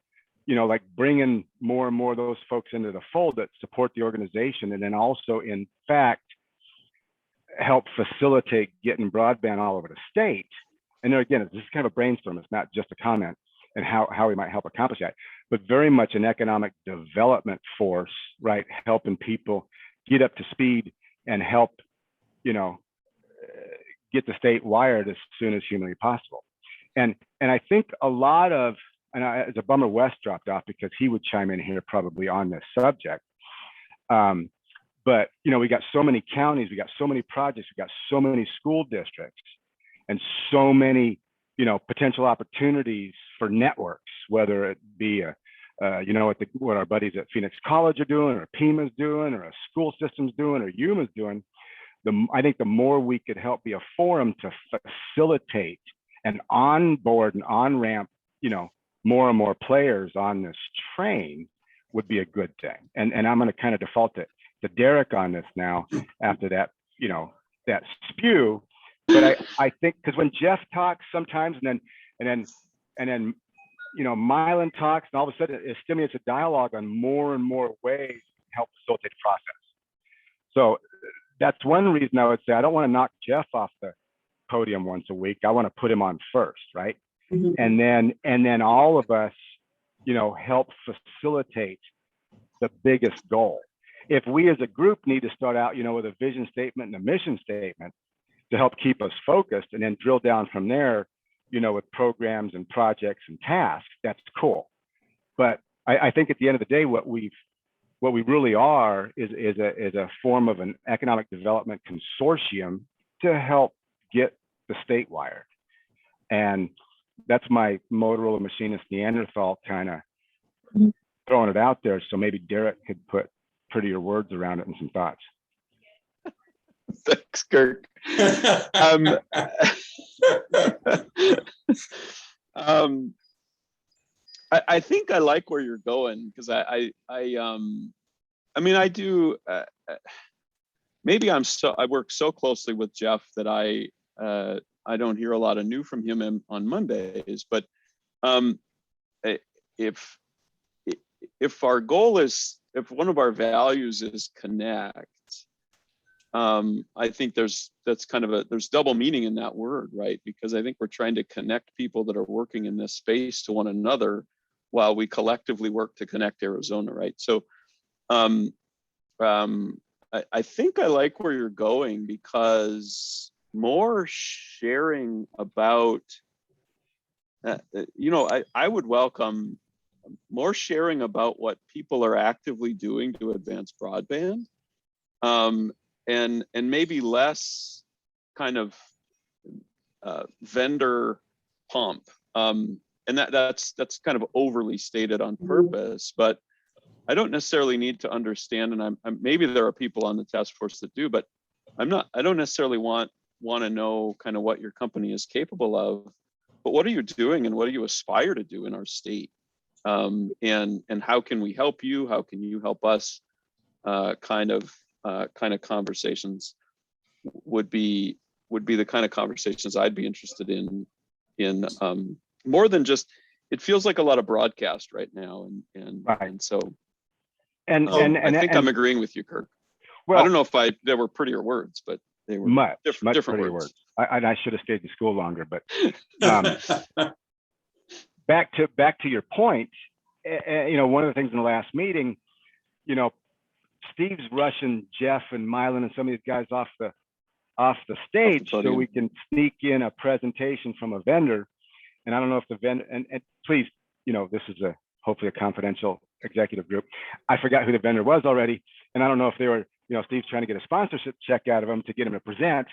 like bringing more and more of those folks into the fold that support the organization, and then also in fact help facilitate getting broadband all over the state. And there again, this is kind of a brainstorm, it's not just a comment, and how we might help accomplish that, but very much an economic development force, right? Helping people get up to speed and help, get the state wired as soon as humanly possible. And I think a lot of, it's a bummer Wes dropped off because he would chime in here probably on this subject. But we got so many counties, we got so many projects, we got so many school districts, and so many, potential opportunities for networks, whether it be what our buddies at Phoenix College are doing, or PIMA's doing, or a school system's doing, or UMA's doing. I think the more we could help be a forum to facilitate and onboard and on-ramp, more and more players on this train would be a good thing. And I'm going to kind of default to Derek on this now after that, that spew. But I think because when Jeff talks sometimes, and then Mylan talks, and all of a sudden it stimulates a dialogue on more and more ways to help facilitate the process. So that's one reason I would say I don't want to knock Jeff off the podium once a week. I want to put him on first, right? And then all of us, help facilitate the biggest goal. If we as a group need to start out, with a vision statement and a mission statement to help keep us focused, and then drill down from there, with programs and projects and tasks, that's cool. But I think at the end of the day, what we really are is a form of an economic development consortium to help get the state wired. And that's my Motorola Machinist Neanderthal kind of throwing it out there. So maybe Derek could put prettier words around it and some thoughts. Thanks, Kirk. Um, I think I like where you're going because I mean, I do. Maybe I work so closely with Jeff that I don't hear a lot of new from him on Mondays. But if our goal is, if one of our values is connect, I think there's double meaning in that word, right? Because I think we're trying to connect people that are working in this space to one another while we collectively work to connect Arizona, right? So I think I like where you're going, because more sharing about, I would welcome more sharing about what people are actively doing to advance broadband, and maybe less kind of vendor pomp. And that's kind of overly stated on purpose, but I don't necessarily need to understand, and I'm maybe there are people on the task force that do, but I don't necessarily want to know kind of what your company is capable of, but what are you doing and what do you aspire to do in our state? And how can we help you? How can you help us? Kind of conversations would be the kind of conversations I'd be interested in more than just, it feels like a lot of broadcast right now. And so I think I'm agreeing with you, Kirk. Well, I don't know if there were prettier words, but they were much different prettier words. I should have stayed in school longer, but back to your point, one of the things in the last meeting, Steve's rushing Jeff and Mylan and some of these guys off the stage so we can sneak in a presentation from a vendor. And I don't know if the vendor, and please, this is hopefully a confidential executive group. I forgot who the vendor was already. And I don't know if they were, Steve's trying to get a sponsorship check out of him to get him to present,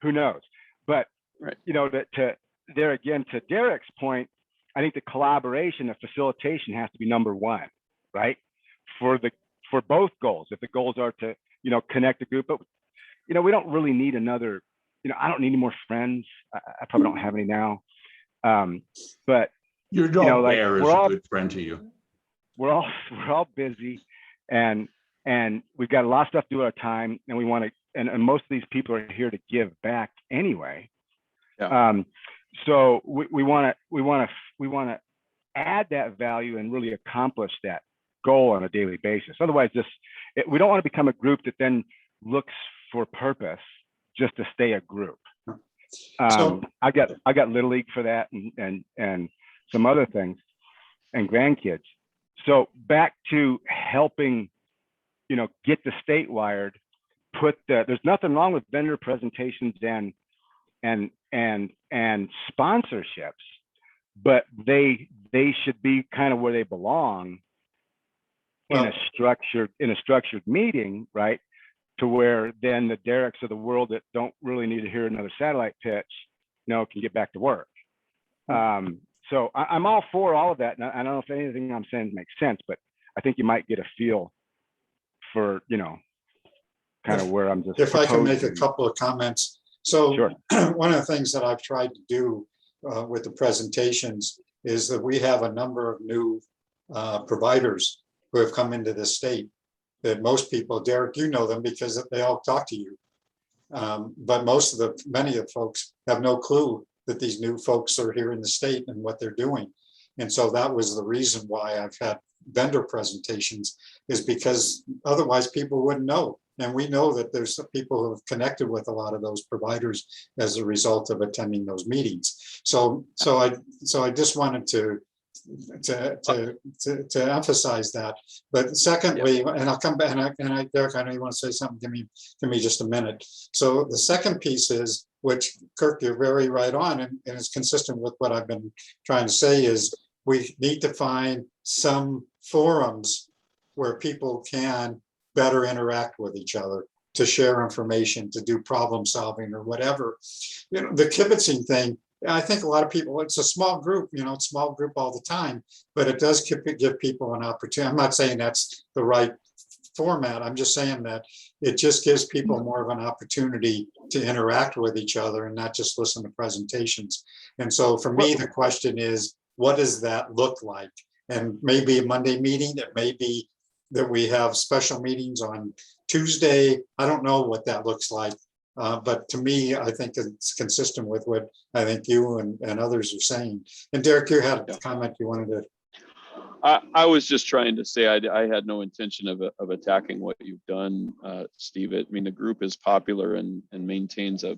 who knows? But, right. To Derek's point, I think the collaboration, the facilitation has to be number one, right? For both goals. If the goals are to, connect a group, but, we don't really need another, I don't need any more friends. I probably don't have any now. But your dog Bear is a good friend to you. We're all busy, and we've got a lot of stuff to do at our time, and we want to, and most of these people are here to give back anyway. Yeah. So we want to add that value and really accomplish that goal on a daily basis. Otherwise, we don't want to become a group that then looks for purpose just to stay a group. I got Little League for that, and some other things, and grandkids. So back to helping, get the state wired. There's nothing wrong with vendor presentations and sponsorships, but they should be kind of where they belong in a structured meeting, right? To where then the Dereks of the world that don't really need to hear another satellite pitch, can get back to work. So I'm all for all of that. And I don't know if anything I'm saying makes sense, but I think you might get a feel for, kind of where I'm just. If I can make a couple of comments. So sure. One of the things that I've tried to do with the presentations is that we have a number of new providers who have come into this state that most people, Derek, you know them because they all talk to you. But many of the folks have no clue that these new folks are here in the state and what they're doing. And so that was the reason why I've had vendor presentations, is because otherwise people wouldn't know. And we know that there's some people who have connected with a lot of those providers as a result of attending those meetings. So I just wanted to emphasize that. But secondly, and I'll come back, and Derek, I know you want to say something. Give me just a minute. So the second piece is, which Kirk, you're very right on, and is consistent with what I've been trying to say, is we need to find some forums where people can better interact with each other, to share information, to do problem solving or whatever. The kibitzing thing, I think a lot of people, it's a small group, it's a small group all the time, but it does give people an opportunity. I'm not saying that's the right format. I'm just saying that it just gives people more of an opportunity to interact with each other and not just listen to presentations. And so for me, the question is, what does that look like? And maybe a Monday meeting, it may be that we have special meetings on Tuesday. I don't know what that looks like. But to me, I think it's consistent with what I think you and others are saying. And Derek, you had a comment you wanted to. I was just trying to say I had no intention of attacking what you've done, Steve. I mean, the group is popular and maintains a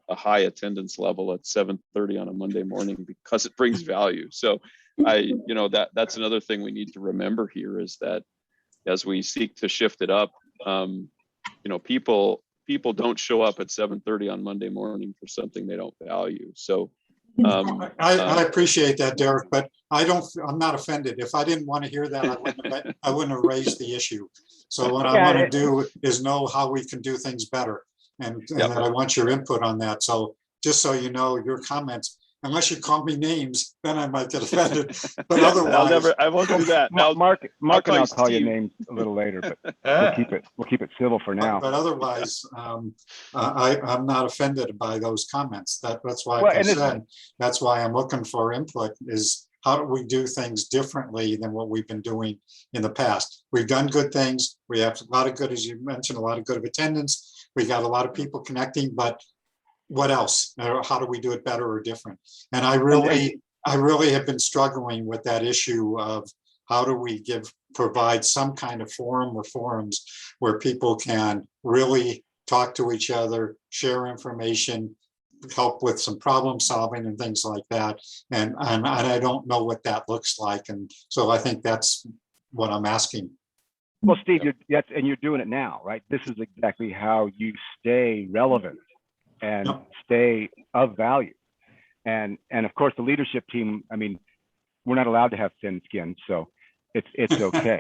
high attendance level at 7:30 on a Monday morning because it brings value. So that's another thing we need to remember here is that as we seek to shift it up, people don't show up at 7:30 on Monday morning for something they don't value. So I appreciate that, Derek, but I'm not offended. If I didn't want to hear that, I wouldn't have raised the issue. So what I want to do is know how we can do things better. And that I want your input on that. So just so you know, your comments, unless you call me names, then I might get offended. But otherwise, I won't do that. Now, Mark and I'll call you Steve. names a little later, but we'll keep it civil for now. But otherwise, I'm not offended by those comments. That's why Well, I said that's why I'm looking for input. Is how do we do things differently than what we've been doing in the past? We've done good things. We have a lot of good, as you mentioned, a lot of good attendance. We got a lot of people connecting, but what else? How do we do it better or different? And I really have been struggling with that issue of how do we provide some kind of forum or forums where people can really talk to each other, share information, help with some problem solving and things like that. And I don't know what that looks like. And so I think that's what I'm asking. Well, Steve, you're doing it now, right? This is exactly how you stay relevant and stay of value. And of course, the leadership team, I mean, we're not allowed to have thin skin, so it's okay.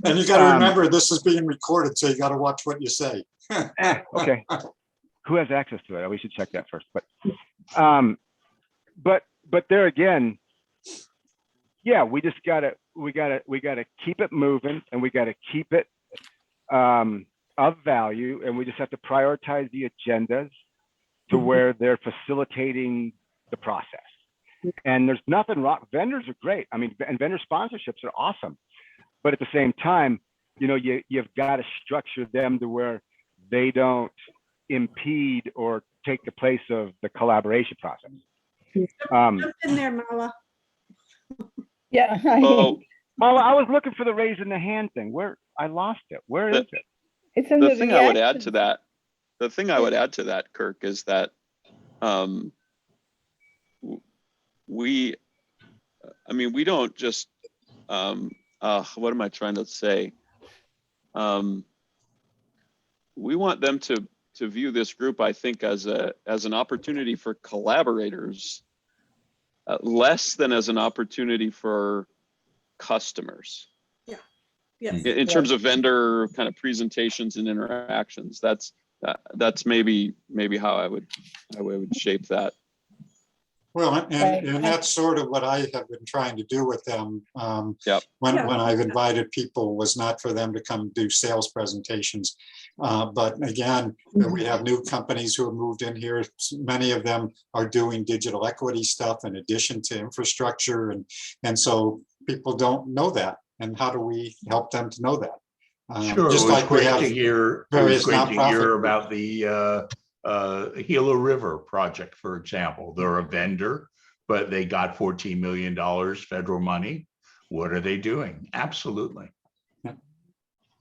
And you got to remember, this is being recorded, so you got to watch what you say. Okay. Who has access to it? We should check that first. But there again, yeah, we gotta keep it moving, and we gotta keep it of value, and we just have to prioritize the agendas to where they're facilitating the process. And there's nothing wrong. Vendors are great. I mean, and vendor sponsorships are awesome. But at the same time, you've got to structure them to where they don't impede or take the place of the collaboration process. Jump in there, Mala. Yeah. Oh, Mala, I was looking for the raising the hand thing. I lost it. Where is it? It's in the the thing I would add reaction. to that, Kirk, is that we don't just what am I trying to say? We want them to view this group, I think, as an opportunity for collaborators, less than as an opportunity for customers. Yes. In terms of vendor kind of presentations and interactions, that's maybe how I would shape that. Well, and that's sort of what I have been trying to do with them. When I've invited people, was not for them to come do sales presentations. But again, we have new companies who have moved in here. Many of them are doing digital equity stuff in addition to infrastructure. And so people don't know that. And how do we help them to know that? Sure, Just it was like we great have to hear. It was great to hear about the Gila River project, for example. They're a vendor, but they got $14 million federal money. What are they doing? Absolutely.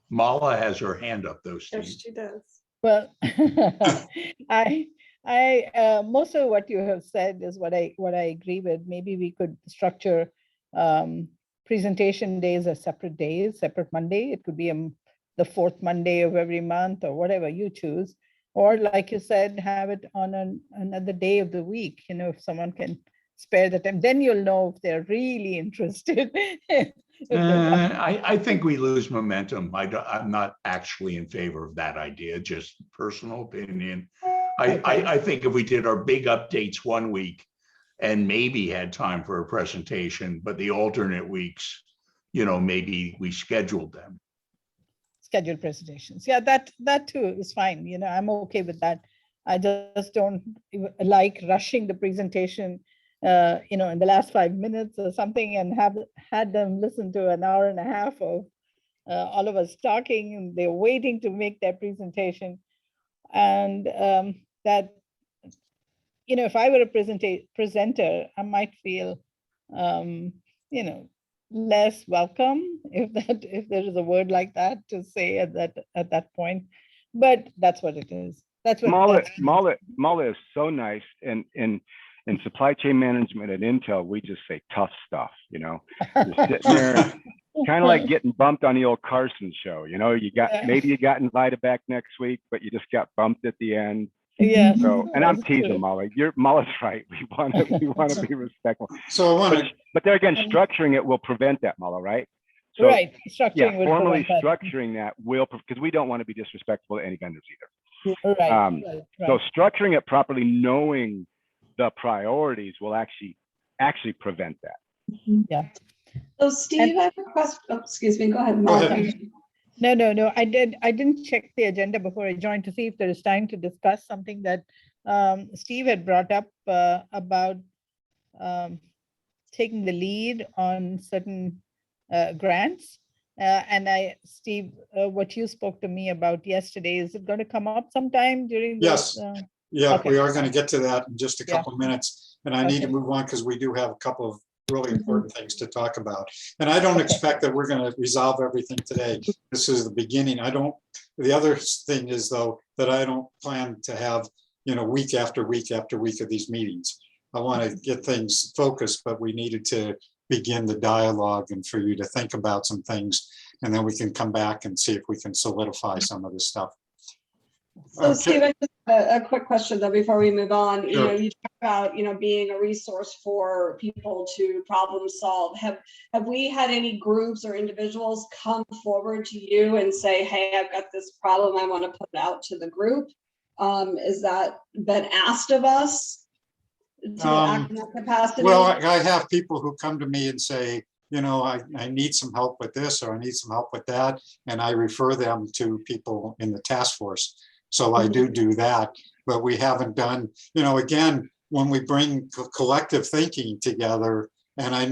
Mala has her hand up, though, Steve. Yes, she does. Well, I most of what you have said is what I agree with. Maybe we could structure presentation days as separate days, separate Monday. It could be the fourth Monday of every month or whatever you choose. Or like you said, have it on another day of the week, if someone can spare the time, then you'll know if they're really interested. I think we lose momentum. I'm not actually in favor of that idea, just personal opinion. I think if we did our big updates one week and maybe had time for a presentation, but the alternate weeks, maybe we scheduled them. scheduled presentations. Yeah, that too is fine. You know, I'm okay with that. I just don't like rushing the presentation, you know, in the last 5 minutes or something, and have had them listen to an hour and a half of all of us talking, and they're waiting to make their presentation. And that, you know, if I were a presenter, I might feel, you know, less welcome, if there is a word like that to say at that point. But that's what it is. That's what Mala is so nice, and in supply chain management at Intel, we just say tough stuff. You know, you're sitting there, kind of like getting bumped on the old Carson show. You know, maybe you got invited back next week, but you just got bumped at the end. Yeah. So, and I'm teasing Mala. Mala's right. We want to be respectful. So I want to, but there again, structuring it will prevent that, Mala, right? So, right. Structuring will formally prevent that. structuring that will, because we don't want to be disrespectful to any vendors either. Right. So structuring it properly, knowing the priorities will actually prevent that. Yeah. So Steve, I have a question. Oh, excuse me, go ahead. Go ahead. No. I didn't check the agenda before I joined to see if there is time to discuss something that Steve had brought up about taking the lead on certain grants. Steve, what you spoke to me about yesterday, is it going to come up sometime during this? yes. Yeah, okay. we are going to get to that in just a couple of minutes. And I need to Okay. move on because we do have a couple of really important things to talk about. And I don't expect that we're going to resolve everything today. This is the beginning. The other thing is, though, that I don't plan to have, you know, week after week after week of these meetings. I want to get things focused, but we needed to begin the dialogue and for you to think about some things, and then we can come back and see if we can solidify some of this stuff. So Steve, I just a quick question though before we move on. Sure. You know, you talk about, you know, being a resource for people to problem solve. Have we had any groups or individuals come forward to you and say, hey, I've got this problem, I want to put it out to the group? Is that been asked of us to act in that capacity? Well, I have people who come to me and say, you know, I need some help with this, or I need some help with that, and I refer them to people in the task force. So I do that, but we haven't done, you know, again, when we bring collective thinking together, and I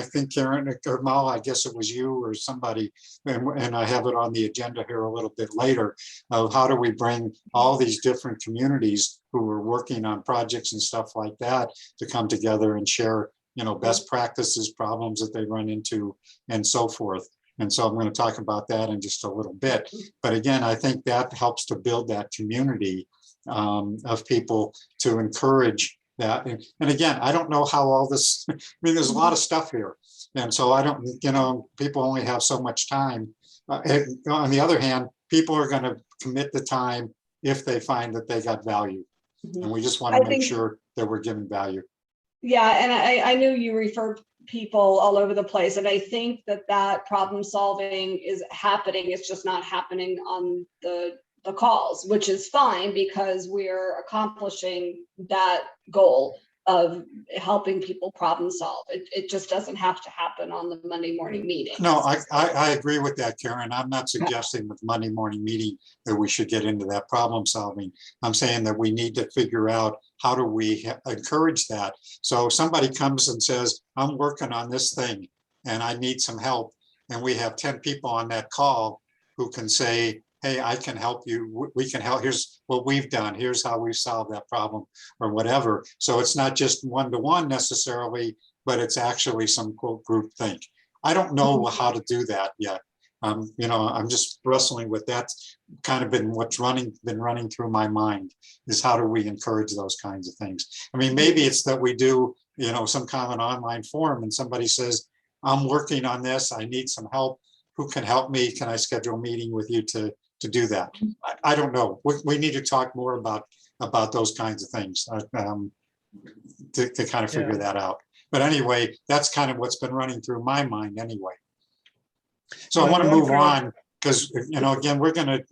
think Karen or Mala, I guess it was you or somebody, and I have it on the agenda here a little bit later, of how do we bring all these different communities who are working on projects and stuff like that to come together and share, you know, best practices, problems that they run into, and so forth. And so I'm going to talk about that in just a little bit. But again, I think that helps to build that community of people to encourage that. And again, I don't know how all this, I mean, there's a lot of stuff here. And so I don't, you know, people only have so much time. On the other hand, people are going to commit the time if they find that they got value. And we just want to make sure that we're giving value. Yeah, and I knew you refer people all over the place, and I think that problem solving is happening. It's just not happening on the calls, which is fine because we're accomplishing that goal of helping people problem solve. It just doesn't have to happen on the Monday morning meeting. No, I agree with that, Karen. I'm not suggesting with Monday morning meeting that we should get into that problem solving. I'm saying that we need to figure out how do we encourage that. So if somebody comes and says, I'm working on this thing and I need some help, and we have 10 people on that call who can say, hey, I can help you. We can help. Here's what we've done. Here's how we've solved that problem or whatever. So it's not just one-to-one necessarily, but it's actually some quote group think. I don't know how to do that yet. You know, I'm just wrestling with that. Kind of been what's been running through my mind is how do we encourage those kinds of things? I mean, maybe it's that we do, you know, some kind of an online forum and somebody says, I'm working on this. I need some help. Who can help me? Can I schedule a meeting with you to do that? I don't know. We need to talk more about those kinds of things to kind of figure that out. But anyway, that's kind of what's been running through my mind anyway. So I want to move on because, you know, again, we're going to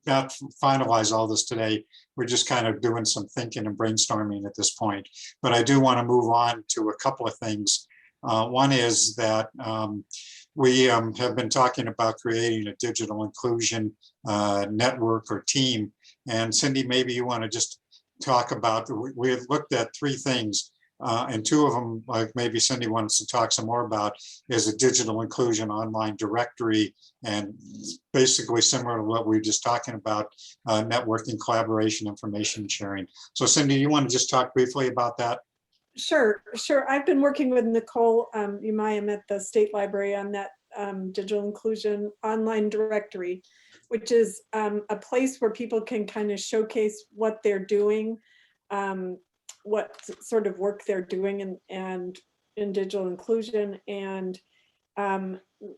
not finalize all this today. We're just kind of doing some thinking and brainstorming at this point. But I do want to move on to a couple of things. One is that we have been talking about creating a digital inclusion network or team. And Cindy, maybe you want to just talk about, we have looked at three things. And two of them, like maybe Cindy wants to talk some more about, is a digital inclusion online directory, and basically similar to what we were just talking about, networking, collaboration, information sharing. So Cindy, you want to just talk briefly about that? Sure. I've been working with Nicole Umayam at the State Library on that digital inclusion online directory, which is a place where people can kind of showcase what they're doing, what sort of work they're doing and in digital inclusion. And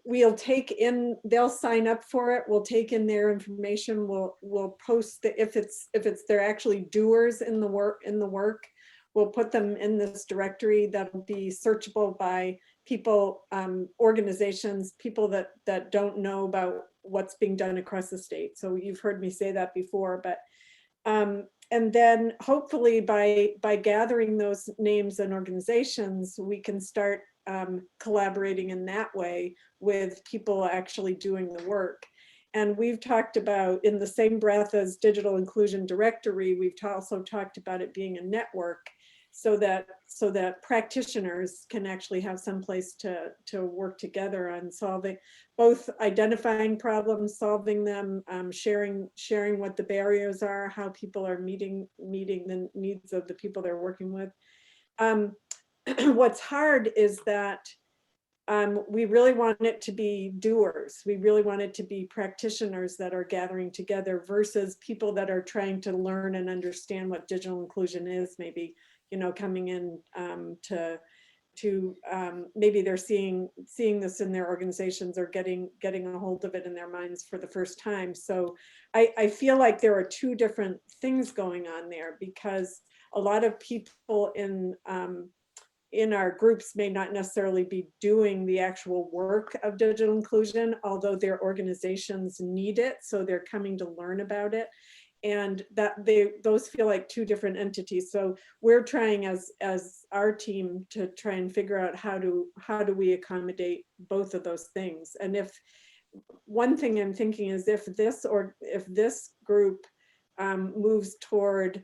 we'll take in, they'll sign up for it. We'll take in their information. We'll post the, if they're actually doers in the work, we'll put them in this directory that'll be searchable by people, organizations, people that don't know about what's being done across the state. So you've heard me say that before, but and then hopefully by gathering those names and organizations, we can start collaborating in that way with people actually doing the work. And we've talked about, in the same breath as digital inclusion directory, we've also talked about it being a network, so that practitioners can actually have some place to work together on solving, both identifying problems, solving them, sharing what the barriers are, how people are meeting the needs of the people they're working with. What's hard is that we really want it to be doers. We really want it to be practitioners that are gathering together versus people that are trying to learn and understand what digital inclusion is, maybe, coming in to maybe they're seeing this in their organizations or getting a hold of it in their minds for the first time. So I feel like there are two different things going on there, because a lot of people in our groups may not necessarily be doing the actual work of digital inclusion, although their organizations need it, so they're coming to learn about it. And that those feel like two different entities. So we're trying as our team to try and figure out how do we accommodate both of those things. And if one thing I'm thinking is if this group moves toward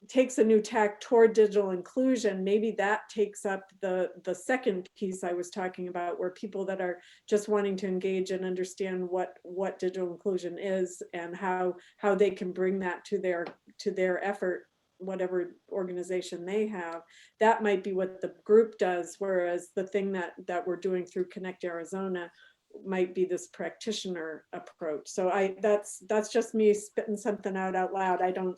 takes a new tack toward digital inclusion, maybe that takes up the second piece I was talking about, where people that are just wanting to engage and understand what digital inclusion is and how they can bring that to their effort, whatever organization they have. That might be what the group does, whereas the thing that we're doing through Connect Arizona might be this practitioner approach. So that's just me spitting something out loud. I don't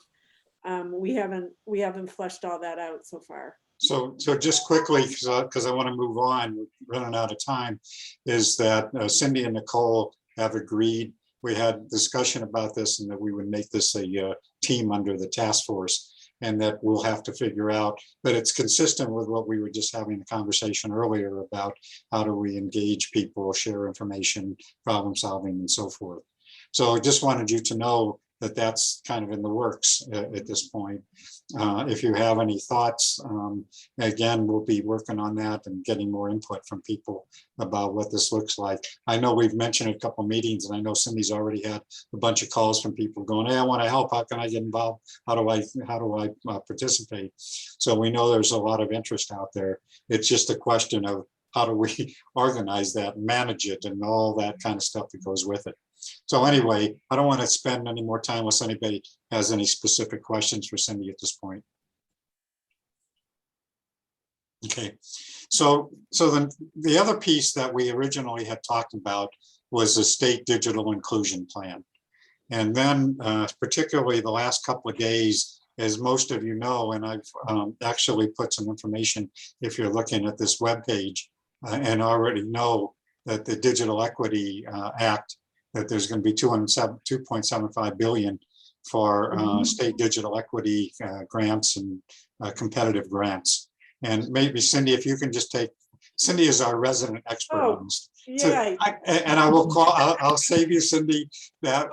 we haven't fleshed all that out so far. So just quickly, because I want to move on, we're running out of time, is that Cindy and Nicole have agreed. We had discussion about this, and that we would make this a team under the task force, and that we'll have to figure out, but it's consistent with what we were just having a conversation earlier about how do we engage people, share information, problem solving, and so forth. So I just wanted you to know that that's kind of in the works at this point. If you have any thoughts, again, we'll be working on that and getting more input from people about what this looks like. I know we've mentioned a couple meetings, and I know Cindy's already had a bunch of calls from people going, hey, I want to help. How can I get involved? How do I participate? So we know there's a lot of interest out there. It's just a question of how do we organize that, manage it, and all that kind of stuff that goes with it. So anyway, I don't want to spend any more time unless anybody has any specific questions for Cindy at this point. Okay, so then the other piece that we originally had talked about was the state digital inclusion plan. And then particularly the last couple of days, as most of you know, and I've actually put some information if you're looking at this webpage and already know that the Digital Equity Act, that there's going to be $2.75 billion for state digital equity grants and competitive grants. And maybe Cindy, if you can just take, Cindy is our resident expert on this. Yeah. So I will call, I'll save you, Cindy, that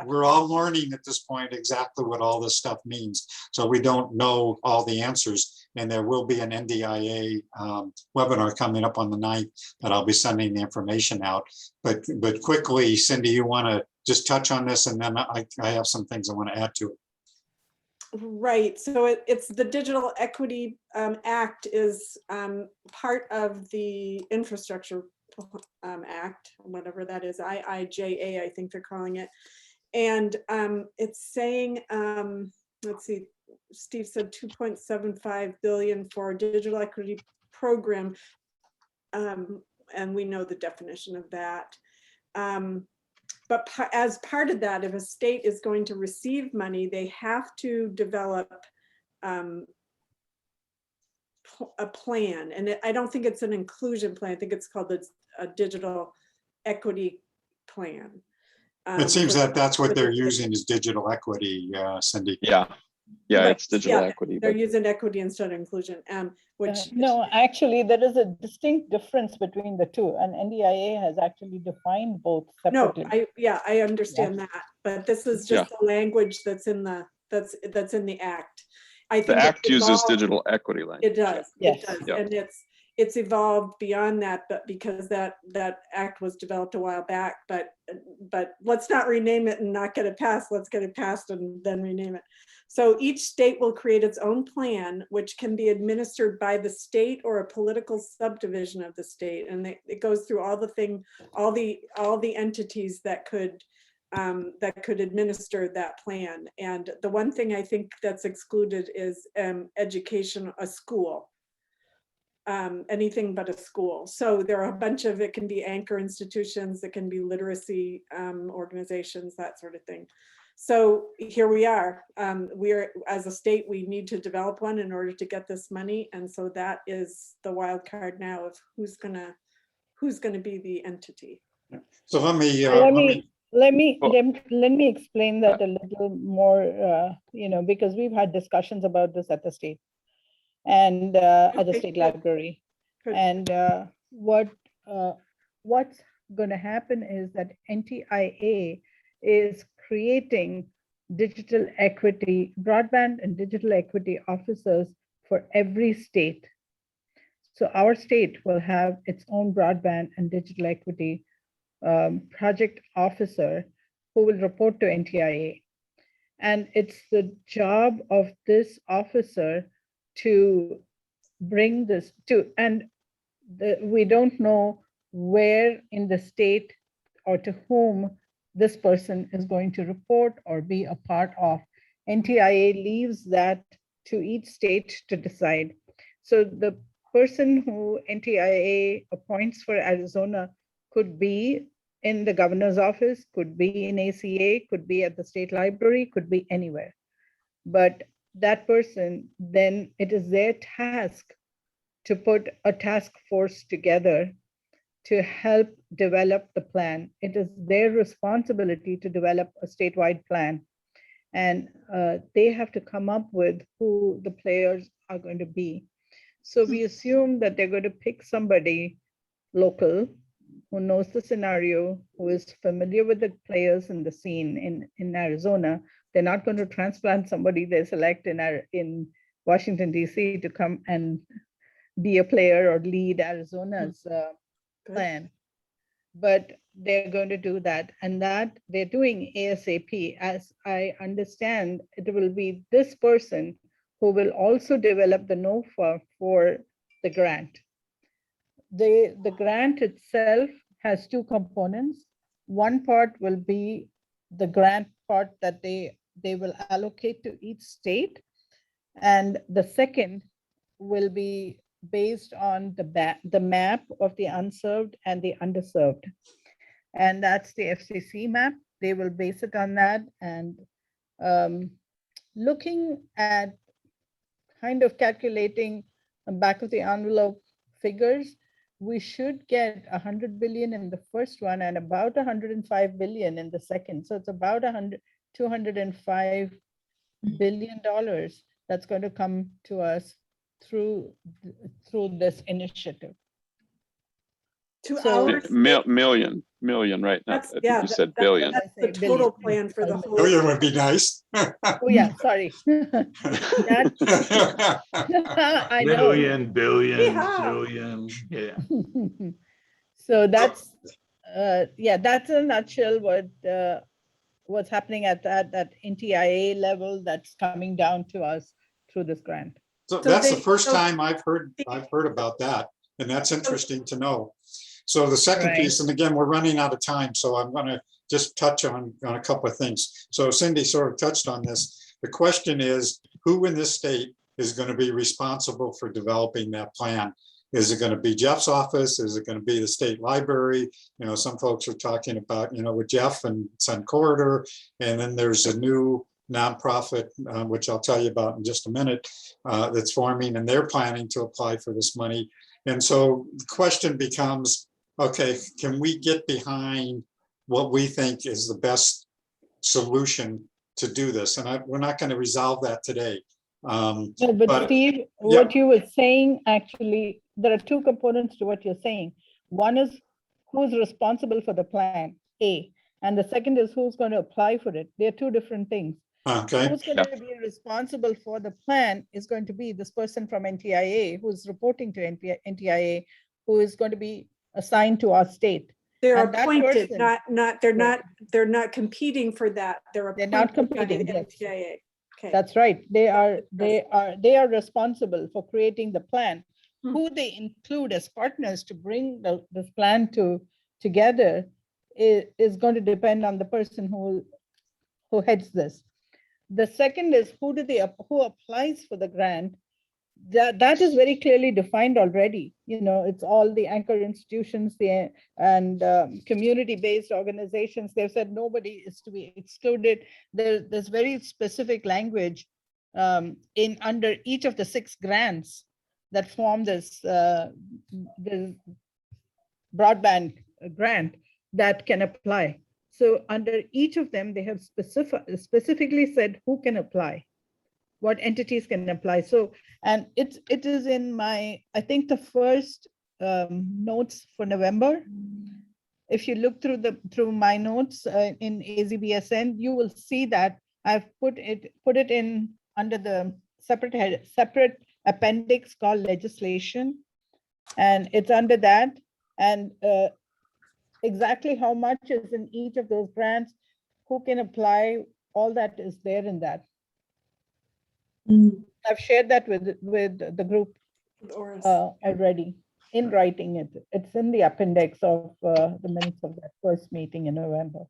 we're all learning at this point exactly what all this stuff means. So we don't know all the answers. and there will be an NDIA webinar coming up on the 9th that I'll be sending the information out. But quickly, Cindy, you want to just touch on this, and then I have some things I want to add to it. Right, so it's the Digital Equity Act is part of the Infrastructure Act, whatever that is, IIJA, I think they're calling it. And it's saying, let's see, Steve said 2.75 billion for a digital equity program. And we know the definition of that. But as part of that, if a state is going to receive money, they have to develop a plan. And I don't think it's an inclusion plan. I think it's called a digital equity plan. It seems that that's what they're using is digital equity, Cindy. Yeah, Right, it's digital yeah, equity. They're But using equity instead of inclusion, which. No, actually, there is a distinct difference between the two, and NDIA has actually defined both No, separately. I understand that, but this is just the language that's in the, that's in the act. I the think act uses evolved- digital equity language. It does, Yes. it does, Yeah. and it's evolved beyond that, but because that act was developed a while back, but let's not rename it and not get it passed. Let's get it passed and then rename it. So each state will create its own plan, which can be administered by the state or a political subdivision of the state, and it goes through all the entities that could administer that plan. And the one thing I think that's excluded is education, a school. Anything but a school. So there are a bunch of, it can be anchor institutions, it can be literacy organizations, that sort of thing. So here we are. We're, as a state, we need to develop one in order to get this money. And so that is the wild card now of who's gonna be the entity. So let me Let me explain that a little more, because we've had discussions about this at the state and at the Okay, state good. library. Good. And what's going to happen is that NTIA is creating digital equity, broadband and digital equity officers for every state. So our state will have its own broadband and digital equity project officer who will report to NTIA. And it's the job of this officer to bring this to, and we don't know where in the state or to whom this person is going to report or be a part of. NTIA leaves that to each state to decide. So the person who NTIA appoints for Arizona could be in the governor's office, could be in ACA, could be at the state library, could be anywhere. But that person, then it is their task to put a task force together to help develop the plan. It is their responsibility to develop a statewide plan. And they have to come up with who the players are going to be. So we assume that they're going to pick somebody local who knows the scenario, who is familiar with the players in the scene in Arizona. They're not going to transplant somebody they select in Washington, D.C. to come and be a player or lead Arizona's plan. But they're going to do that, and that they're doing ASAP. As I understand, it will be this person who will also develop the NOFA for the grant. The grant itself has two components. One part will be the grant part that they will allocate to each state. And the second will be based on the map of the unserved and the underserved. And that's the FCC map. They will base it on that. And looking at kind of calculating back of the envelope figures, we should get 100 billion in the first one and about 105 billion in the second. So it's about $205 billion that's going to come to us through this initiative. To So- our Million, right? Not, That's, I think yeah, you said that- billion. That's the total plan for the whole. Billion would be nice. Oh, yeah, sorry. That, I know. Million, billion, Yeah. zillion, yeah. So that's, yeah, that's in a nutshell what's happening at that NTIA level that's coming down to us through this grant. So So that's the they- first so- time I've heard about that, and that's interesting to know. So the second Right. piece, and again, we're running out of time, so I'm gonna just touch on a couple of things. So Cindy sort of touched on this. The question is, who in this state is gonna be responsible for developing that plan? Is it gonna be Jeff's office? Is it gonna be the state library? You know, some folks are talking about, you know, with Jeff and Sun Corridor, and then there's a new nonprofit, which I'll tell you about in just a minute, that's forming, and they're planning to apply for this money. And so the question becomes, okay, can we get behind what we think is the best solution to do this? And we're not going to resolve that today. No, but But- Steve, yeah. what you were saying, actually, there are two components to what you're saying. One is who's responsible for the plan, A, and the second is who's going to apply for it. They're two different things. Okay, Who's going to be responsible for the plan is going to be this person from NTIA who's reporting to NTIA, who is going to be assigned to our state. They're And that appointed, person- they're not competing for that. They're not appointed by the competing, yes. NTIA. Okay. That's right. They are responsible for creating the plan. Hmm. Who they include as partners to bring this plan together is going to depend on the person who heads this. The second is who applies for the grant. That is very clearly defined already. You know, it's all the anchor institutions and community-based organizations. They've said nobody is to be excluded. There's very specific language in under each of the 6 grants that form this broadband grant that can apply. So under each of them, they have specifically said who can apply, what entities can apply. So, and it is in my, I think the first notes for November. If you look through my notes in AZBSN, you will see that I've put it in under the separate appendix called legislation, and it's under that. And exactly how much is in each of those grants, who can apply, all that is there in that. I've shared that with the group already in writing. It's in the appendix of the minutes of that first meeting in November.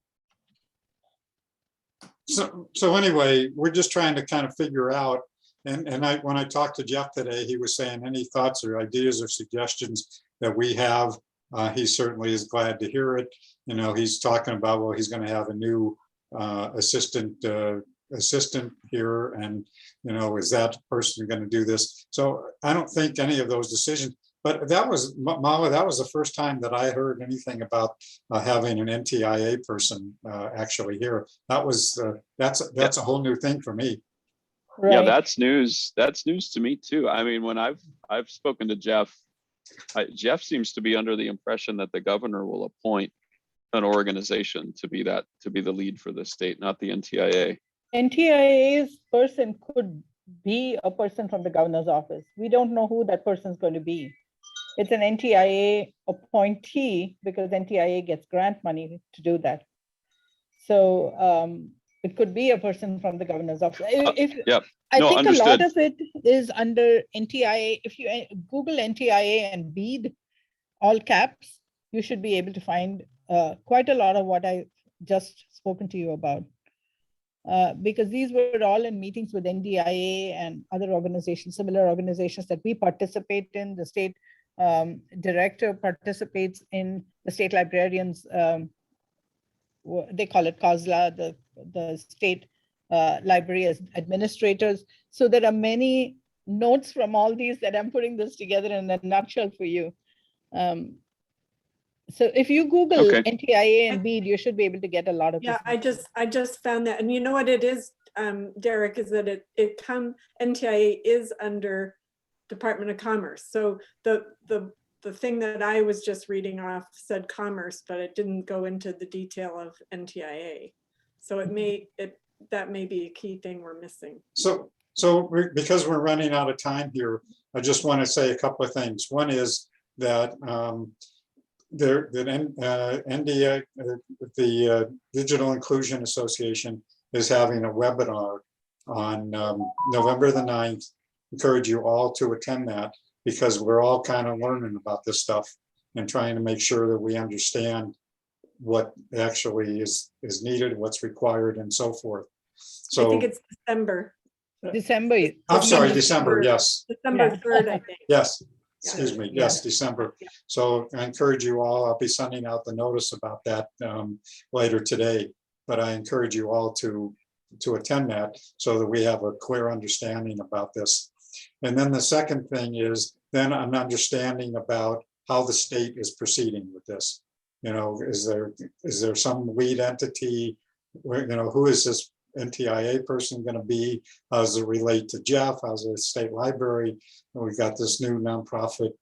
so anyway, we're just trying to kind of figure out, and when I talked to Jeff today, he was saying any thoughts or ideas or suggestions that we have, he certainly is glad to hear it. You know, he's talking about, well, he's going to have a new assistant here, and you know, is that person going to do this? So I don't think any of those decisions, but that was, Mala, that was the first time that I heard anything about having an NTIA person actually here. That was that's a whole new thing for me. Right. Yeah, that's news. That's news to me too. I mean, when I've spoken to Jeff, Jeff seems to be under the impression that the governor will appoint an organization to be the lead for the state, not the NTIA. NTIA's person could be a person from the governor's office. We don't know who that person is going to be. It's an NTIA appointee because NTIA gets grant money to do that. So it could be a person from the governor's office. Yep. I No, think understood. a lot of it is under NTIA. If you Google NTIA and BEAD, all caps, you should be able to find quite a lot of what I just spoken to you about. Because these were all in meetings with NDIA and other organizations, similar organizations that we participate in. The state director participates in the state librarians, they call it COSLA, the state library as administrators. So there are many notes from all these that I'm putting this together in a nutshell for you. So if you Google NTIA and BEAD, you should be able to get a lot of. Yeah, I just found that, and you know what it is, Derek, is that NTIA is under Department of Commerce. So the the thing that I was just reading off said commerce, but it didn't go into the detail of NTIA. So that may be a key thing we're missing. So because we're running out of time here, I just want to say a couple of things. One is that NDA, the Digital Inclusion Association, is having a webinar on November the 9th. Encourage you all to attend that, because we're all kind of learning about this stuff and trying to make sure that we understand what actually is needed, what's required, and so forth. So I think it's December. December. I'm sorry, December, yes. December Yeah. 3rd, I think. Yes, Yeah. excuse me, yes, December. Yeah. So I encourage you all, I'll be sending out the notice about that later today, but I encourage you all to attend that so that we have a clear understanding about this. And then the second thing is then an understanding about how the state is proceeding with this. You know, is there some lead entity where, you know, who is this NTIA person going to be? How does it relate to Jeff? How's the state library? And we've got this new nonprofit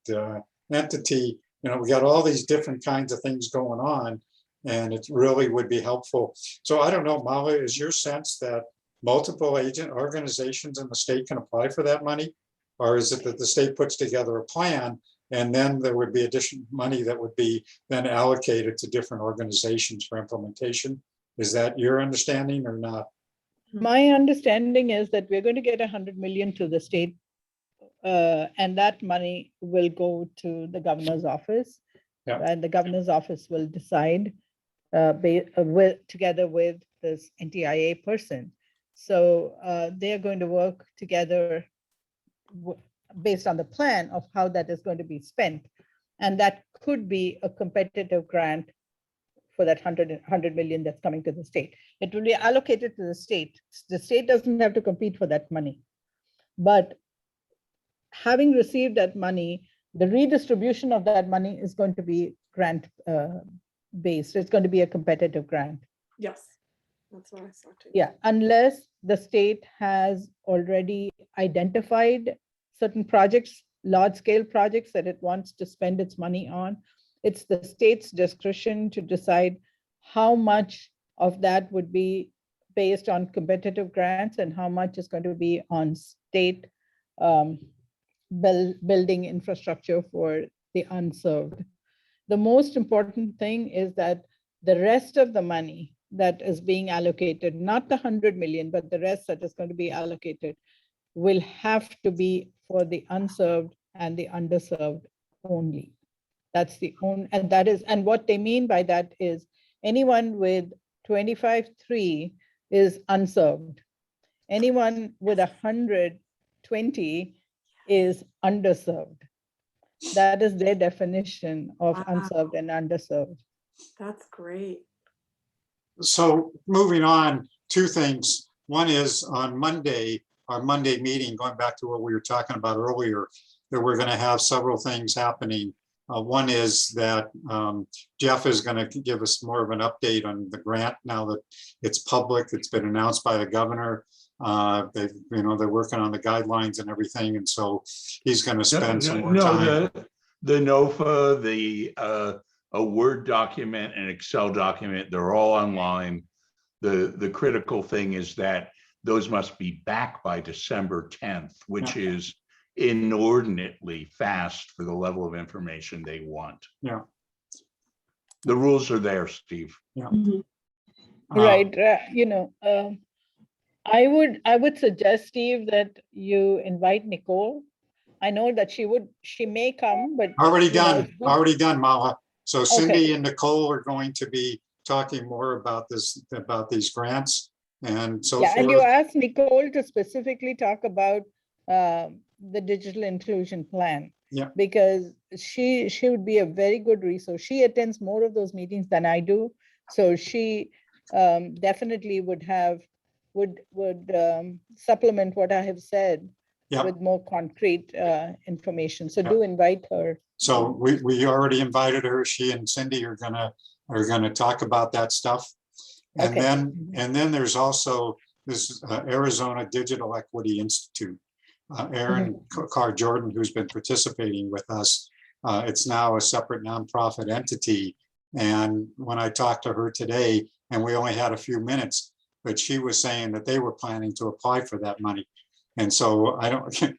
entity. You know, we got all these different kinds of things going on, and it really would be helpful. So I don't know, Mala, is your sense that multiple agent organizations in the state can apply for that money? Or is it that the state puts together a plan and then there would be additional money that would be then allocated to different organizations for implementation? Is that your understanding or not? My understanding is that we're going to get 100 million to the state, and that money will go to the governor's office. Yeah. And the governor's office will decide together with this NTIA person. So they're going to work together based on the plan of how that is going to be spent. And that could be a competitive grant for that 100 million that's coming to the state. It will be allocated to the state. The state doesn't have to compete for that money. But having received that money, the redistribution of that money is going to be grant based. It's going to be a competitive grant. Yes, that's what I saw too. Yeah, unless the state has already identified certain projects, large scale projects that it wants to spend its money on. It's the state's discretion to decide how much of that would be based on competitive grants and how much is going to be on state building infrastructure for the unserved. The most important thing is that the rest of the money that is being allocated, not the 100 million, but the rest that is going to be allocated, will have to be for the unserved and the underserved only. That's the only, and that is, and what they mean by that is anyone with 25.3 is unserved. Anyone with 120 is underserved. That is their definition of Wow. unserved and underserved. That's great. So moving on, two things. One is on Monday, our Monday meeting, going back to what we were talking about earlier, that we're going to have several things happening. One is that Jeff is going to give us more of an update on the grant now that it's public. It's been announced by the governor. They're working on the guidelines and everything, and so he's going to spend some more time. The NOFA, a Word document, an Excel document, they're all online. The critical thing is that those must be back by December 10th, which is inordinately fast for the level of information they want. Yeah. The rules are there, Steve. Yeah. Right. I would suggest, Steve, that you invite Nicole. I know that she may come, but Already done, Mala. So Cindy Okay. and Nicole are going to be talking more about these grants and so yeah, and you forth. asked Nicole to specifically talk about the digital inclusion plan. Yeah. Because she would be a very good resource. She attends more of those meetings than I do, so she definitely would supplement what I have said with more concrete information. So do invite her. So we already invited her. She and Cindy are gonna talk about that stuff. And then there's also this Arizona Digital Equity Institute. Aaron Carr Jordan, who's been participating with us, It's now a separate nonprofit entity. And when I talked to her today, and we only had a few minutes, but she was saying that they were planning to apply for that money. And so I don't,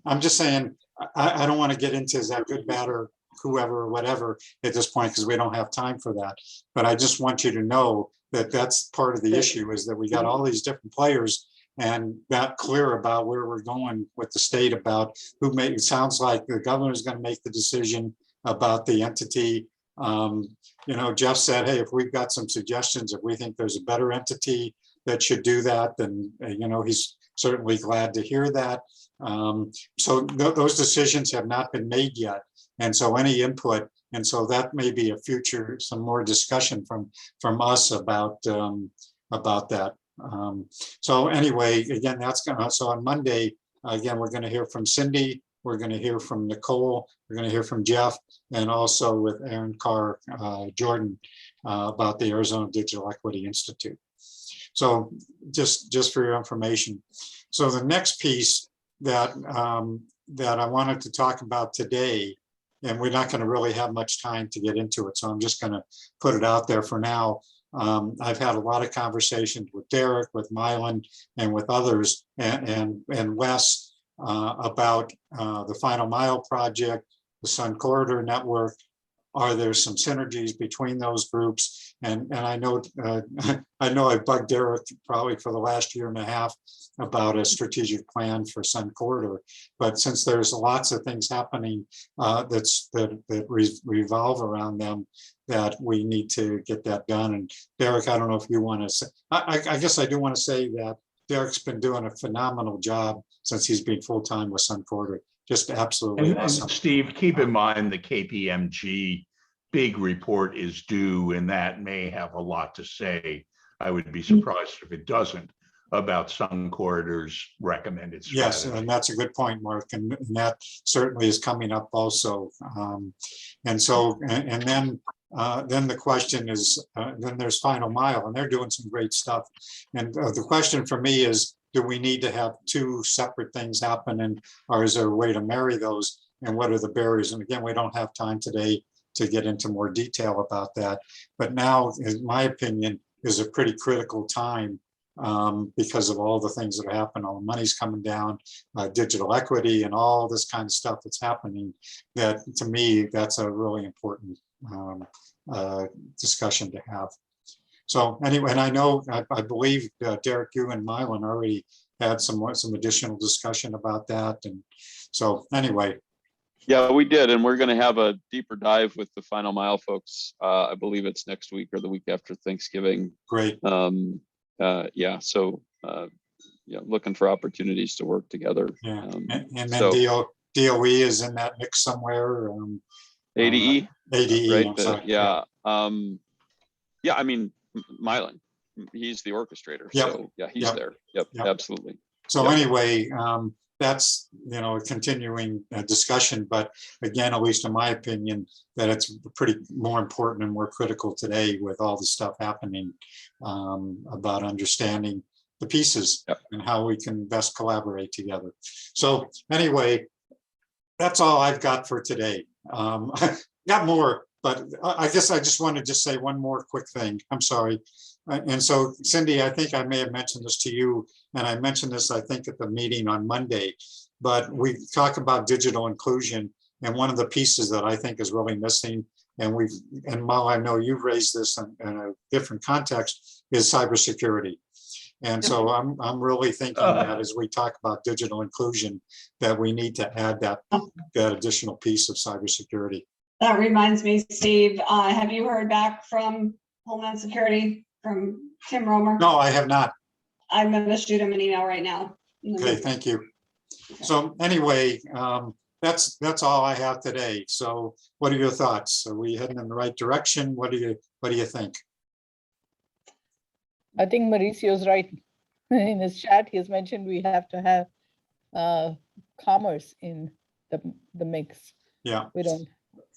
I'm just saying, I don't want to get into is that good, bad, or whoever, or whatever at this point, because we don't have time for that. But I just want you to know that that's part of the issue, is that we got all these different players and not clear about where we're going with the state about who made, it sounds like the governor's going to make the decision about the entity. Jeff said, hey, if we've got some suggestions, if we think there's a better entity that should do that, then, he's certainly glad to hear that. Those decisions have not been made yet. And so any input, and so that may be a future, some more discussion from us about that. So anyway, again, so on Monday, again, we're going to hear from Cindy, we're going to hear from Nicole, we're going to hear from Jeff, and also with Aaron Carr Jordan about the Arizona Digital Equity Institute. So just for your information. So the next piece that I wanted to talk about today, and we're not going to really have much time to get into it, so I'm just going to put it out there for now. I've had a lot of conversations with Derek, with Mylan, and with others, and Wes about the Final Mile project, the Sun Corridor Network. Are there some synergies between those groups? And I know I bugged Derek probably for the last year and a half about a strategic plan for Sun Corridor. But since there's lots of things happening that revolve around them, that we need to get that done. And Derek, I don't know if you want to say, I guess I do want to say that Derek's been doing a phenomenal job since he's been full-time with Sun Corridor. Just absolutely and awesome. Steve, keep in mind the KPMG big report is due, and that may have a lot to say. I would be surprised if it doesn't, about Sun Corridor's recommended strategy. Yes, and that's a good point, Mark, and that certainly is coming up also. And then the question is, then there's Final Mile, and they're doing some great stuff. And the question for me is, do we need to have two separate things happen, or is there a way to marry those? And what are the barriers? And again, we don't have time today to get into more detail about that. But now, in my opinion, is a pretty critical time because of all the things that happen. All the money's coming down, digital equity, and all this kind of stuff that's happening. That, to me, that's a really important discussion to have. So anyway, and I know, I believe Derek, you and Mylan already had some additional discussion about that. And so anyway. Yeah, we did. And we're going to have a deeper dive with the Final Mile folks. I believe it's next week or the week after Thanksgiving. Great. Yeah. So, looking for opportunities to work together. Yeah. And then DOE is in that mix somewhere. ADE. ADE, right? I'm sorry. Yeah. Yeah. I mean, Mylan, he's the orchestrator. Yep. So yeah, he's there. Yep. Absolutely. So anyway, that's, a continuing discussion, but again, at least in my opinion, that it's pretty more important and more critical today with all the stuff happening about understanding the pieces and how we can best collaborate together. So anyway, that's all I've got for today. Got more, but I guess I just wanted to say one more quick thing. I'm sorry. And so, Cindy, I think I may have mentioned this to you, and I mentioned this, I think, at the meeting on Monday, but we talk about digital inclusion, and one of the pieces that I think is really missing, and Mal, I know you've raised this in a different context, is cybersecurity. And so I'm really thinking that as we talk about digital inclusion, that we need to add that additional piece of cybersecurity. That reminds me, Steve, have you heard back from Homeland Security, from Tim Romer? No, I have not. I'm going to shoot him an email right now. Okay, thank you. So anyway, that's all I have today. So what are your thoughts? Are we heading in the right direction? What do you think? I think Mauricio's right. In his chat, he has mentioned we have to have commerce in the mix. Yeah. We don't.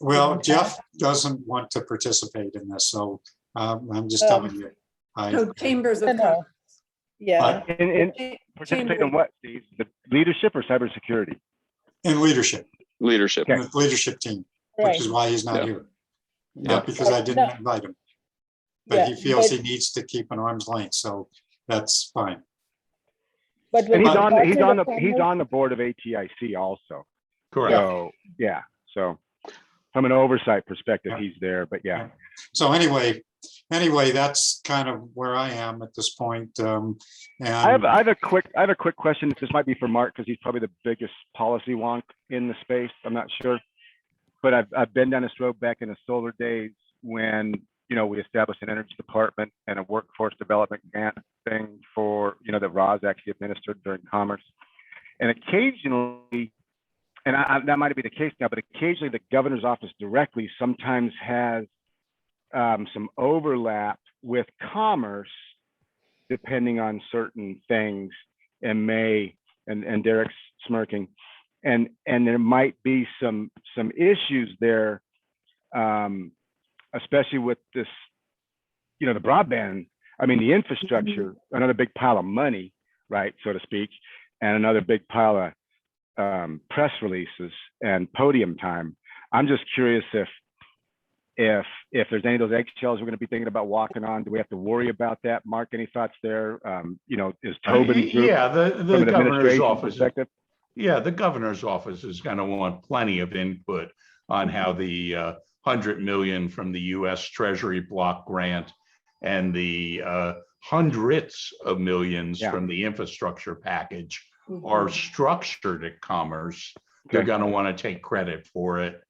Well, Jeff doesn't want to participate in this, so I'm just telling you. So chambers of commerce. Yeah. And participate in what, Steve? The leadership or cybersecurity? In leadership. Leadership. Okay. Leadership team. which is Right. why he's not Yeah. here. Yeah. Not because I didn't invite him. But Yeah, he feels but- he needs to keep an arm's length, so that's fine. But And when he's the on, he's Department on of the, he's Commerce- on the board of ATIC also. Correct. So, yeah, so from an oversight perspective, Yeah. he's there, but yeah. So anyway, that's kind of where I am at this point. I have And a quick question. This might be for Mark because he's probably the biggest policy wonk in the space. I'm not sure, but I've been down this road back in the solar days when we established an energy department and a workforce development grant thing for that Roz actually administered during Commerce, and occasionally, and that might be the case now, but occasionally the governor's office directly sometimes has some overlap with Commerce depending on certain things, and Derek's smirking, and there might be some issues there, especially with this, the broadband. I mean, the infrastructure, another big pile of money, right, so to speak, and another big pile of press releases and podium time. I'm just curious if there's any of those eggshells we're going to be thinking about walking on. Do we have to worry about that? Mark, any thoughts there? Is Tobin's group Yeah, the from an governor's administration office. perspective? Yeah, the governor's office is going to want plenty of input on how the 100 million from the U.S. Treasury block grant and the hundreds of millions from the infrastructure package are structured at Commerce. They're going to want to take credit for it.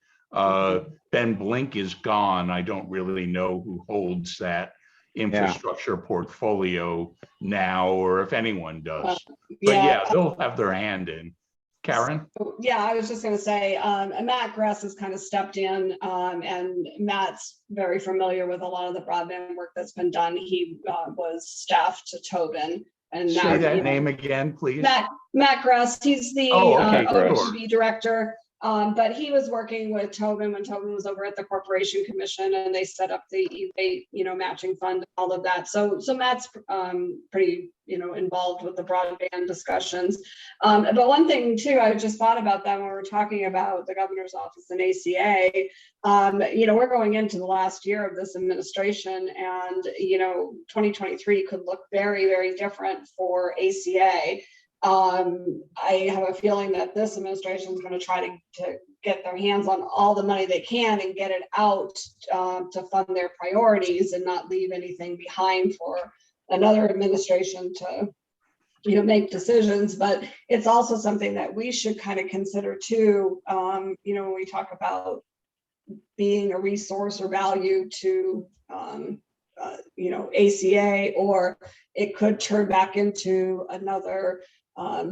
Ben Blink is gone. I don't really know who holds that infrastructure portfolio now, or if anyone does. But yeah, they'll have their hand in. Karen? Yeah, I was just going to say, Matt Gress has kind of stepped in, and Matt's very familiar with a lot of the broadband work that's been done. He was staff to Tobin. And now, say that name again, please. Matt Gress, he's the OHB director. But he was working with Tobin when Tobin was over at the Corporation Commission, and they set up the E-rate, matching fund, and all of that. So Matt's pretty, involved with the broadband discussions. But one thing too, I just thought about that when we were talking about the governor's office and ACA. We're going into the last year of this administration, and 2023 could look very, very different for ACA. I have a feeling that this administration is going to try to get their hands on all the money they can and get it out to fund their priorities and not leave anything behind for another administration to, make decisions. But it's also something that we should kind of consider too, when we talk about being a resource or value to, ACA, or it could turn back into another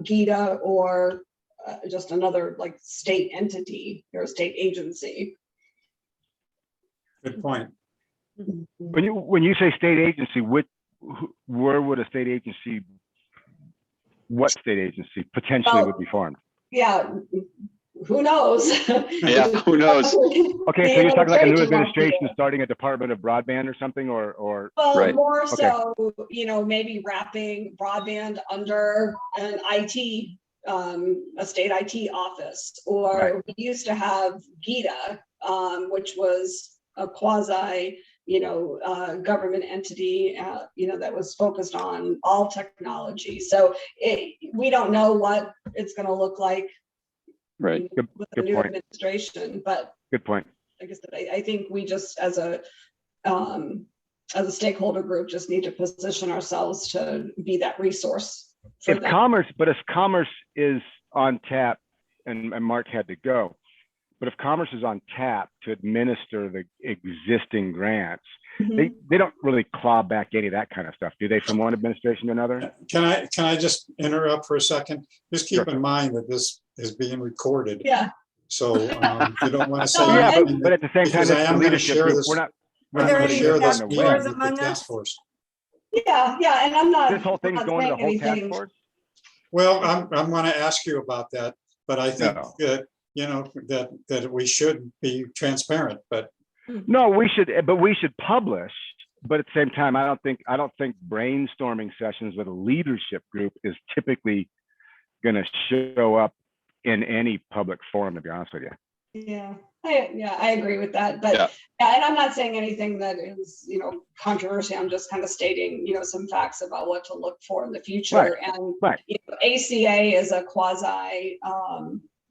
GITA or just another like state entity or state agency. good point. When you say state agency, where would a state agency, what state agency potentially would be formed? Yeah, who knows? Yeah, who knows? Okay, so you're talking like a new administration starting a Department of Broadband or something, or well, Right. more so, maybe wrapping broadband under an IT, a state IT office, or Right. we used to have GITA, which was a quasi, government entity, that was focused on all technology. So we don't know what it's going to look like. Right. With the Good new point. administration, but Good point. like I said, I think we just as a stakeholder group just need to position ourselves to be that resource. For If them. Commerce is on tap, and Mark had to go, but if Commerce is on tap to administer the existing grants, Mhm. they don't really claw back any of that kind of stuff, do they, from one administration to another? Can I just interrupt for a second? Just keep Sure. in mind that this is being recorded. Yeah. So you don't want to say. No, Yeah, anything but at the same time, because I it's am the gonna leadership share group. this- We're not I'm Are there going to any share task this meeting force with the among task us? force. Yeah, and I'm not. This whole thing's not going to the saying whole task anything. force? Well, I'm going to ask you about that, but I think No. that, that we should be transparent, but No, we should publish, but at the same time, I don't think brainstorming sessions with a leadership group is typically going to show up in any public forum, to be honest with you. Yeah, I agree with that, but Yeah. yeah, and I'm not saying anything that is, controversial. I'm just kind of stating, some facts about what to look for in the future. Right, And right. ACA is a quasi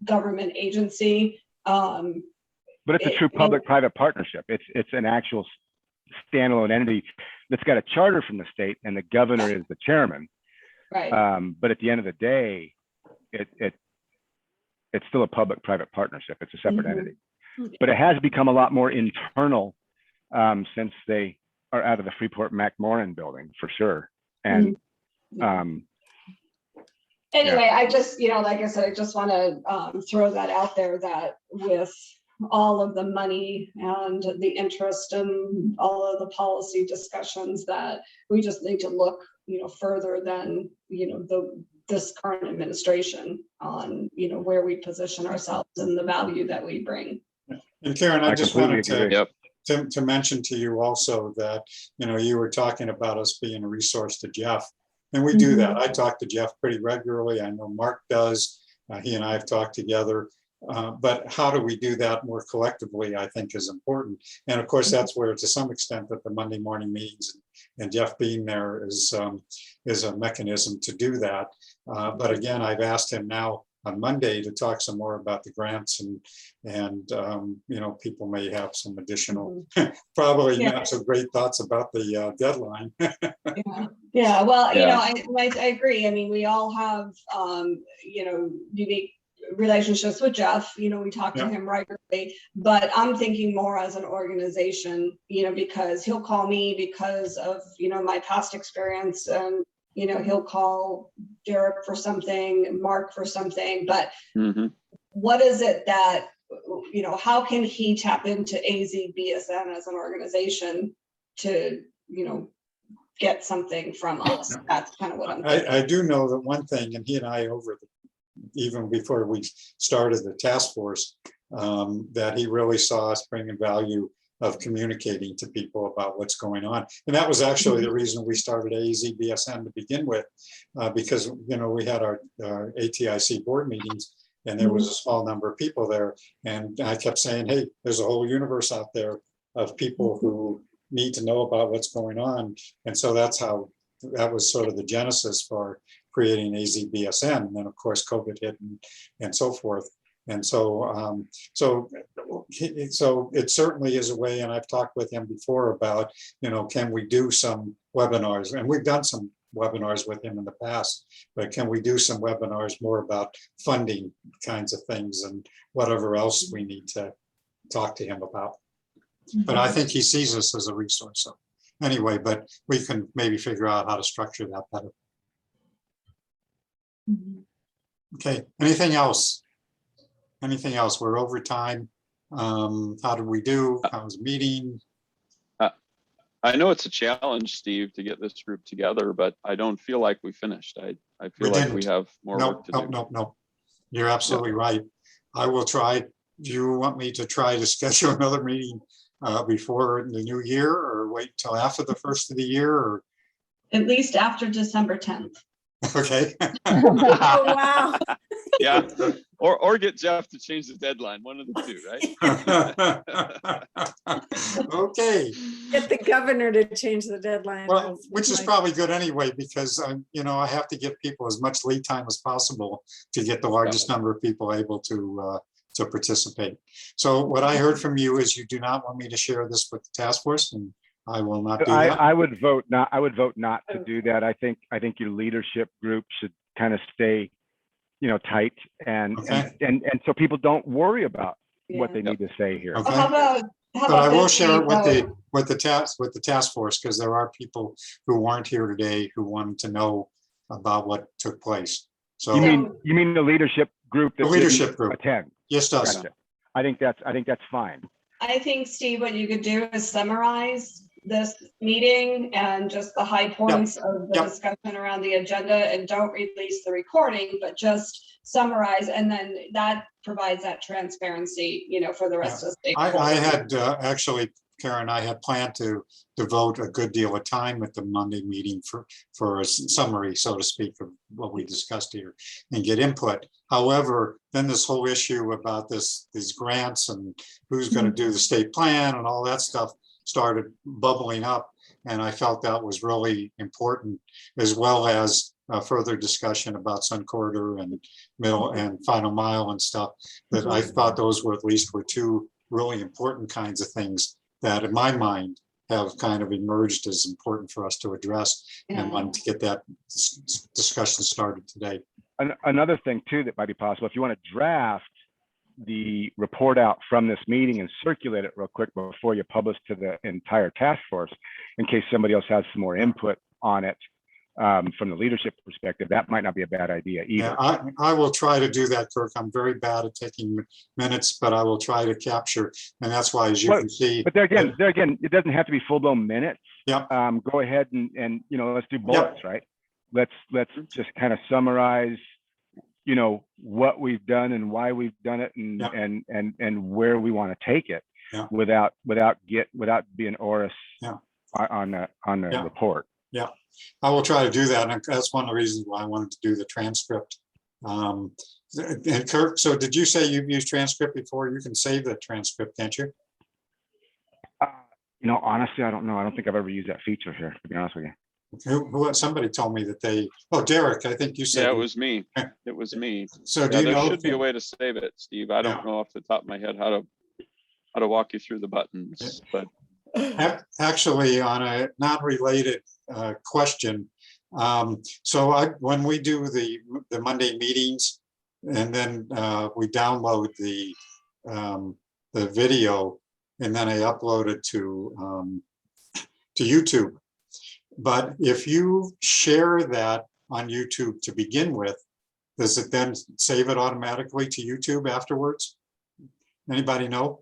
government agency. But it's a true public-private partnership. It's an actual standalone entity that's got a charter from the state, and the governor is the chairman. Right. But at the end of the day, it's still a public-private partnership. It's a separate entity. But it has become a lot more internal since they are out of the Freeport-McMoran building, for sure. And anyway, I just, like I said, I just want to throw that out there, that with all of the money and the interest and all of the policy discussions, that we just need to look, further than, this current administration on, where we position ourselves and the value that we bring. And Karen, I just wanted agree. to mention to you also that, you were talking about us being a resource to Jeff, and we do that. I talk to Jeff pretty regularly. I know Mark does. He and I have talked together. But how do we do that more collectively, I think, is important. And of course, that's where, to some extent, that the Monday morning meetings and Jeff being there is a mechanism to do that. But again, I've asked him now on Monday to talk some more about the grants, and people may have some additional, probably not so great thoughts about the deadline. Yeah. Well, I agree. I mean, we all have, unique relationships with Jeff. We talk to him regularly, but I'm thinking more as an organization, because he'll call me because of, my past experience, and, he'll call Derek for something, Mark for something, but what is it that, how can he tap into AZBSN as an organization to, get something from us? That's kind of what I'm thinking. I do know that one thing, and he and I even before we started the task force, that he really saw us bringing value of communicating to people about what's going on. And that was actually the reason we started AZBSN to begin with, because, we had our ATIC board meetings, and there was a small number of people there. And I kept saying, hey, there's a whole universe out there of people who need to know about what's going on. And so that was sort of the genesis for creating AZBSN. And then of course, COVID hit and so forth. And so, so it certainly is a way, and I've talked with him before about, can we do some webinars? And we've done some webinars with him in the past, but can we do some webinars more about funding kinds of things and whatever else we need to talk to him about? But I think he sees us as a resource. So anyway, but we can maybe figure out how to structure that better. Okay, anything else? Anything else? We're over time. How did we do? How was the meeting? I know it's a challenge, Steve, to get this group together, but I don't feel like we finished. I feel like we have more work to do. No. You're absolutely right. I will try. Do you want me to try to schedule another meeting before the new year, or wait till after the first of the year, or at least after December 10th? Okay. Oh, wow. Yeah, or get Jeff to change the deadline, one of the two, right? Okay. Get the governor to change the deadline. Well, which is probably good anyway, because I have to give people as much lead time as possible to get the largest number of people able to participate. So what I heard from you is you do not want me to share this with the task force, and I will not do that. I would vote not. I would vote not to do that. I think your leadership group should kind of stay, tight, and so people don't worry about what they need to say here. Okay. How but I will share it with the task force, because there are people who weren't here today who wanted to know about what took place. So you mean the leadership group? The leadership group attend. Yes, does. Gotcha. I think that's fine. I think, Steve, what you could do is summarize this meeting and just the high points of the discussion around the agenda, and don't release the recording, but just summarize, and then that provides that transparency, for the rest of the stakeholders. I had actually Karen and I had planned to devote a good deal of time at the Monday meeting for a summary, so to speak, of what we discussed here and get input. However, then this whole issue about these grants and who's going to do the state plan and all that stuff started bubbling up. And I felt that was really important, as well as further discussion about Sun Corridor and middle and final mile and stuff, that I thought those were at least were two really important kinds of things that in my mind have kind of emerged as important for us to address, and wanted to get that discussion started today. Another thing too that might be possible, if you want to draft the report out from this meeting and circulate it real quick before you publish to the entire task force, in case somebody else has some more input on it from the leadership perspective, that might not be a bad idea either. Yeah, I will try to do that, Kirk. I'm very bad at taking minutes, but I will try to capture, and that's why, as you can see. But there again, it doesn't have to be full-blown minutes. Yeah. Go ahead and let's do bullets, right? Let's just kind of summarize, what we've done and why we've done it, and where we want to take it, without being Oris on the report. Yeah, I will try to do that, and that's one of the reasons why I wanted to do the transcript. And Kirk, so did you say you've used transcript before? You can save the transcript, can't you? Honestly, I don't know. I don't think I've ever used that feature here, to be honest with you. Somebody told me that Derek, I think you said. Yeah, it was me. It was me. So do you there know? should be a way to save it, Steve. I don't know off the top of my head how to walk you through the buttons, but. Actually, on a non-related question, when we do the Monday meetings, and then we download the video, and then I upload it to YouTube. But if you share that on YouTube to begin with, does it then save it automatically to YouTube afterwards? Anybody know?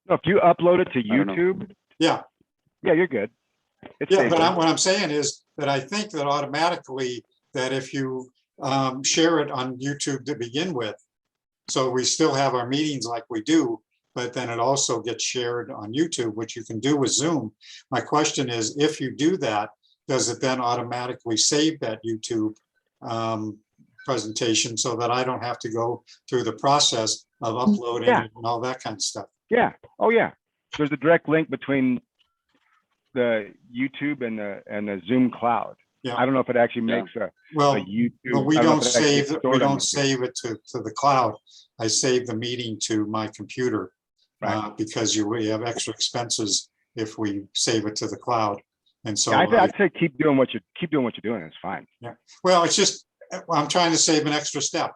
No, if you upload it to YouTube, yeah, you're good. But what I'm saying is that I think that automatically that if you share it on YouTube to begin with, so we still have our meetings like we do, but then it also gets shared on YouTube, which you can do with Zoom. My question is, if you do that, does it then automatically save that YouTube presentation so that I don't have to go through the process of uploading and all that kind of stuff? Yeah. Oh, yeah. There's a direct link between the YouTube and the Zoom cloud. Yeah. I don't know if it actually makes a YouTube. But we don't save it to the cloud. I save the meeting to my computer, because we have extra expenses if we save it to the cloud. And so I'd say keep doing what you're doing. It's fine. Yeah. Well, it's just I'm trying to save an extra step.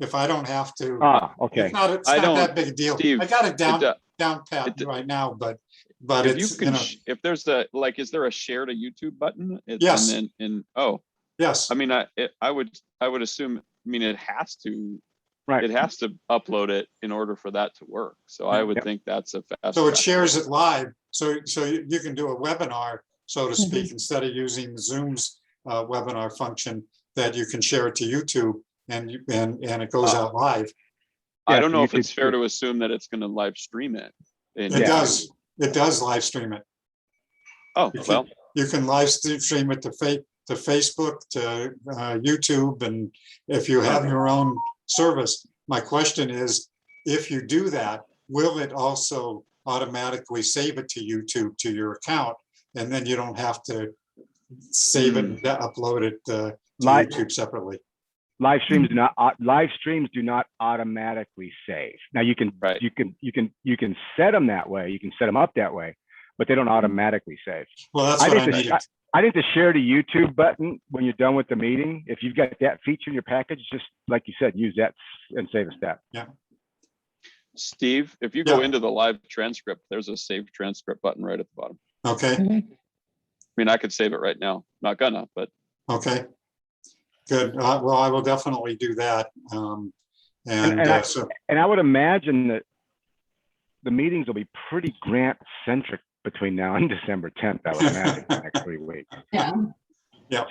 If I don't have to, okay. It's not that big a deal. Steve, I got it down pat right now, but if you can, if there's is there a share to YouTube button? Yes. Yes. I mean, I would assume. I mean, it has to. Right. It has to upload it in order for that to work. So I would think that's a fast. So it shares it live. So you can do a webinar, so to speak, instead of using Zoom's webinar function, that you can share it to YouTube and it goes out live. I don't know if it's fair to assume that it's going to live stream it. It does. It does live stream it. Oh, you can live stream it to Facebook, to YouTube, and if you have your own service. My question is, if you do that, will it also automatically save it to YouTube to your account, and then you don't have to save it and upload it to YouTube separately? Live streams do not automatically save. Now you can set them that way. You can set them up that way, but they don't automatically save. Well, that's what I needed. I think the share to YouTube button when you're done with the meeting, if you've got that feature in your package, just like you said, use that and save a step. Yeah. Steve, if you go into the live transcript, there's a save transcript button right at the bottom. Okay. I mean, I could save it right now. Not gonna, but. Okay. Good. Well, I will definitely do that. And I would imagine that the meetings will be pretty grant centric between now and December 10th, I would imagine, the next 3 weeks. Yeah. Yeah.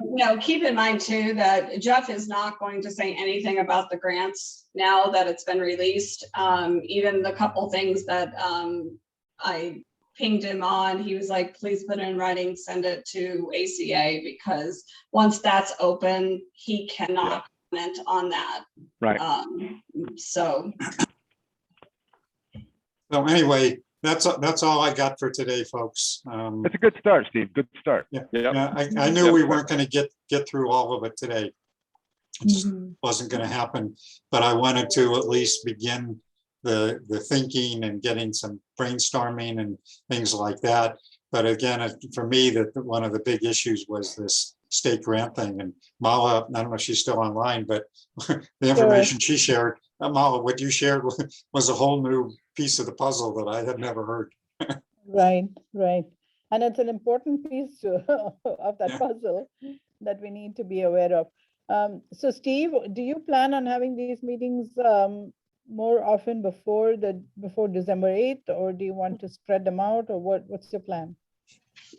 Well, keep in mind too that Jeff is not going to say anything about the grants now that it's been released. Even the couple things that I pinged him on, he was like, please put it in writing, send it to ACA, because once that's open, he cannot comment on that. Right. So. So anyway, that's all I got for today, folks. That's a good start, Steve. Good start. Yeah, Yep. yeah, I knew we weren't going to get through all of it today. It just Mhm. wasn't going to happen, but I wanted to at least begin the thinking and getting some brainstorming and things like that. But again, for me, that one of the big issues was this state grant thing. And Mala, I don't know if she's still online, but the information she shared, Mala, what you shared was a whole new piece of the puzzle that I had never heard. Right, right. And it's an important piece of that Yeah. puzzle that we need to be aware of. So Steve, do you plan on having these meetings more often before December 8th, or do you want to spread them out, or what's your plan?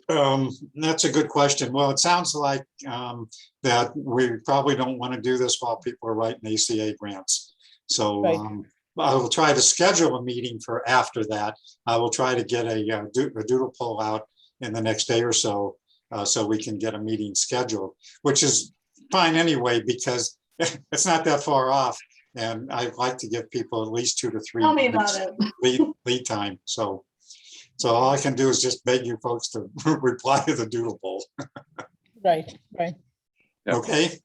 That's a good question. Well, it sounds like that we probably don't want to do this while people are writing ACA grants. So Right. I will try to schedule a meeting for after that. I will try to get a doodle poll out in the next day or so, so we can get a meeting scheduled, which is fine anyway, because it's not that far off. And I'd like to give people at least 2 to 3 Tell me about weeks it. lead time. So all I can do is just beg you folks to reply to the doodle poll. Right, right. Yep. Okay.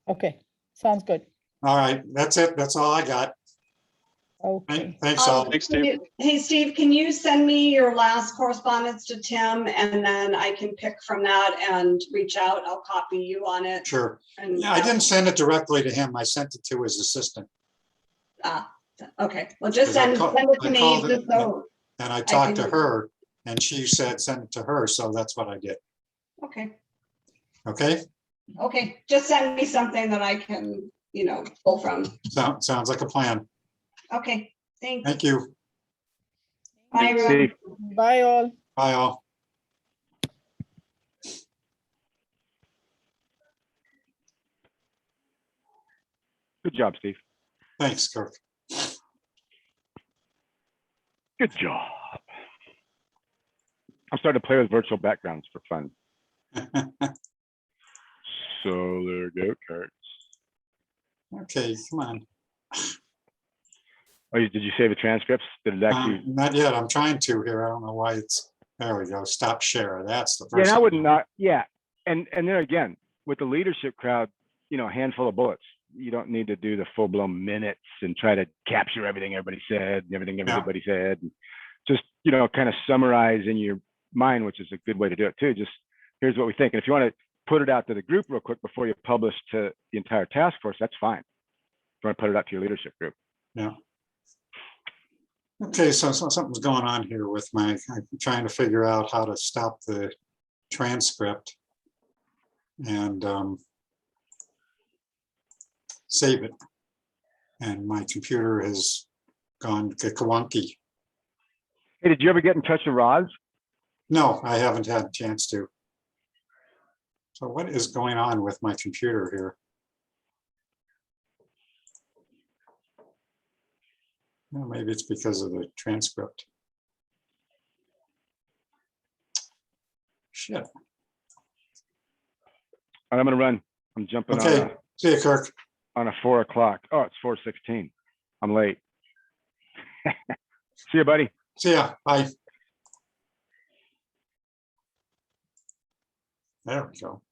Okay, sounds good. All right. That's it. That's all I got. Okay. Thanks all. Thanks, Steve. Hey, Steve, can you send me your last correspondence to Tim, and then I can pick from that and reach out? I'll copy you on it. Sure. And Yeah, I didn't send it directly to him. I sent it to his assistant. Okay, well, just Because I send call- it to I me, called just it, so, And I talked to can- her and she said, send it to her. So that's what I did. okay, Okay. okay, just send me something that I can, pull from. Sounds like a plan. Okay, thanks. Thank you. Bye, everyone. Steve, Bye all. Bye all. good job, Steve. Thanks, Kirk. Good job. I'm starting to play with virtual backgrounds for fun. Solar go-karts. Okay, come on. Oh, did you save the transcripts? Did it actually? Not yet. I'm trying to here. I don't know why it's, there we go. Stop share. That's the Yeah, first. and I would not. Yeah, and then again, with the leadership crowd, a handful of bullets. You don't need to do the full-blown minutes and try to capture everything everybody said, and everything everybody said. And just kind of summarize in your mind, which is a good way to do it too. Just here's what we think, and if you want to put it out to the group real quick before you publish to the entire task force, that's fine. If you want to put it out to your leadership group. Yeah. Okay, so something's going on here with I'm trying to figure out how to stop the transcript and save it. And my computer has gone kawonky. Hey, did you ever get in touch with Roz? No, I haven't had a chance to. So what is going on with my computer here? Well, maybe it's because of the transcript. Shit. I'm gonna run. I'm jumping Okay, see you, Kirk. on a 4 o'clock. Oh, it's 4:16. I'm late. See you, buddy. See ya. Bye. There we go.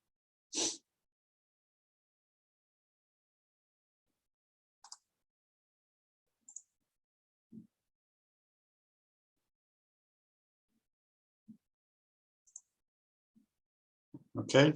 Okay.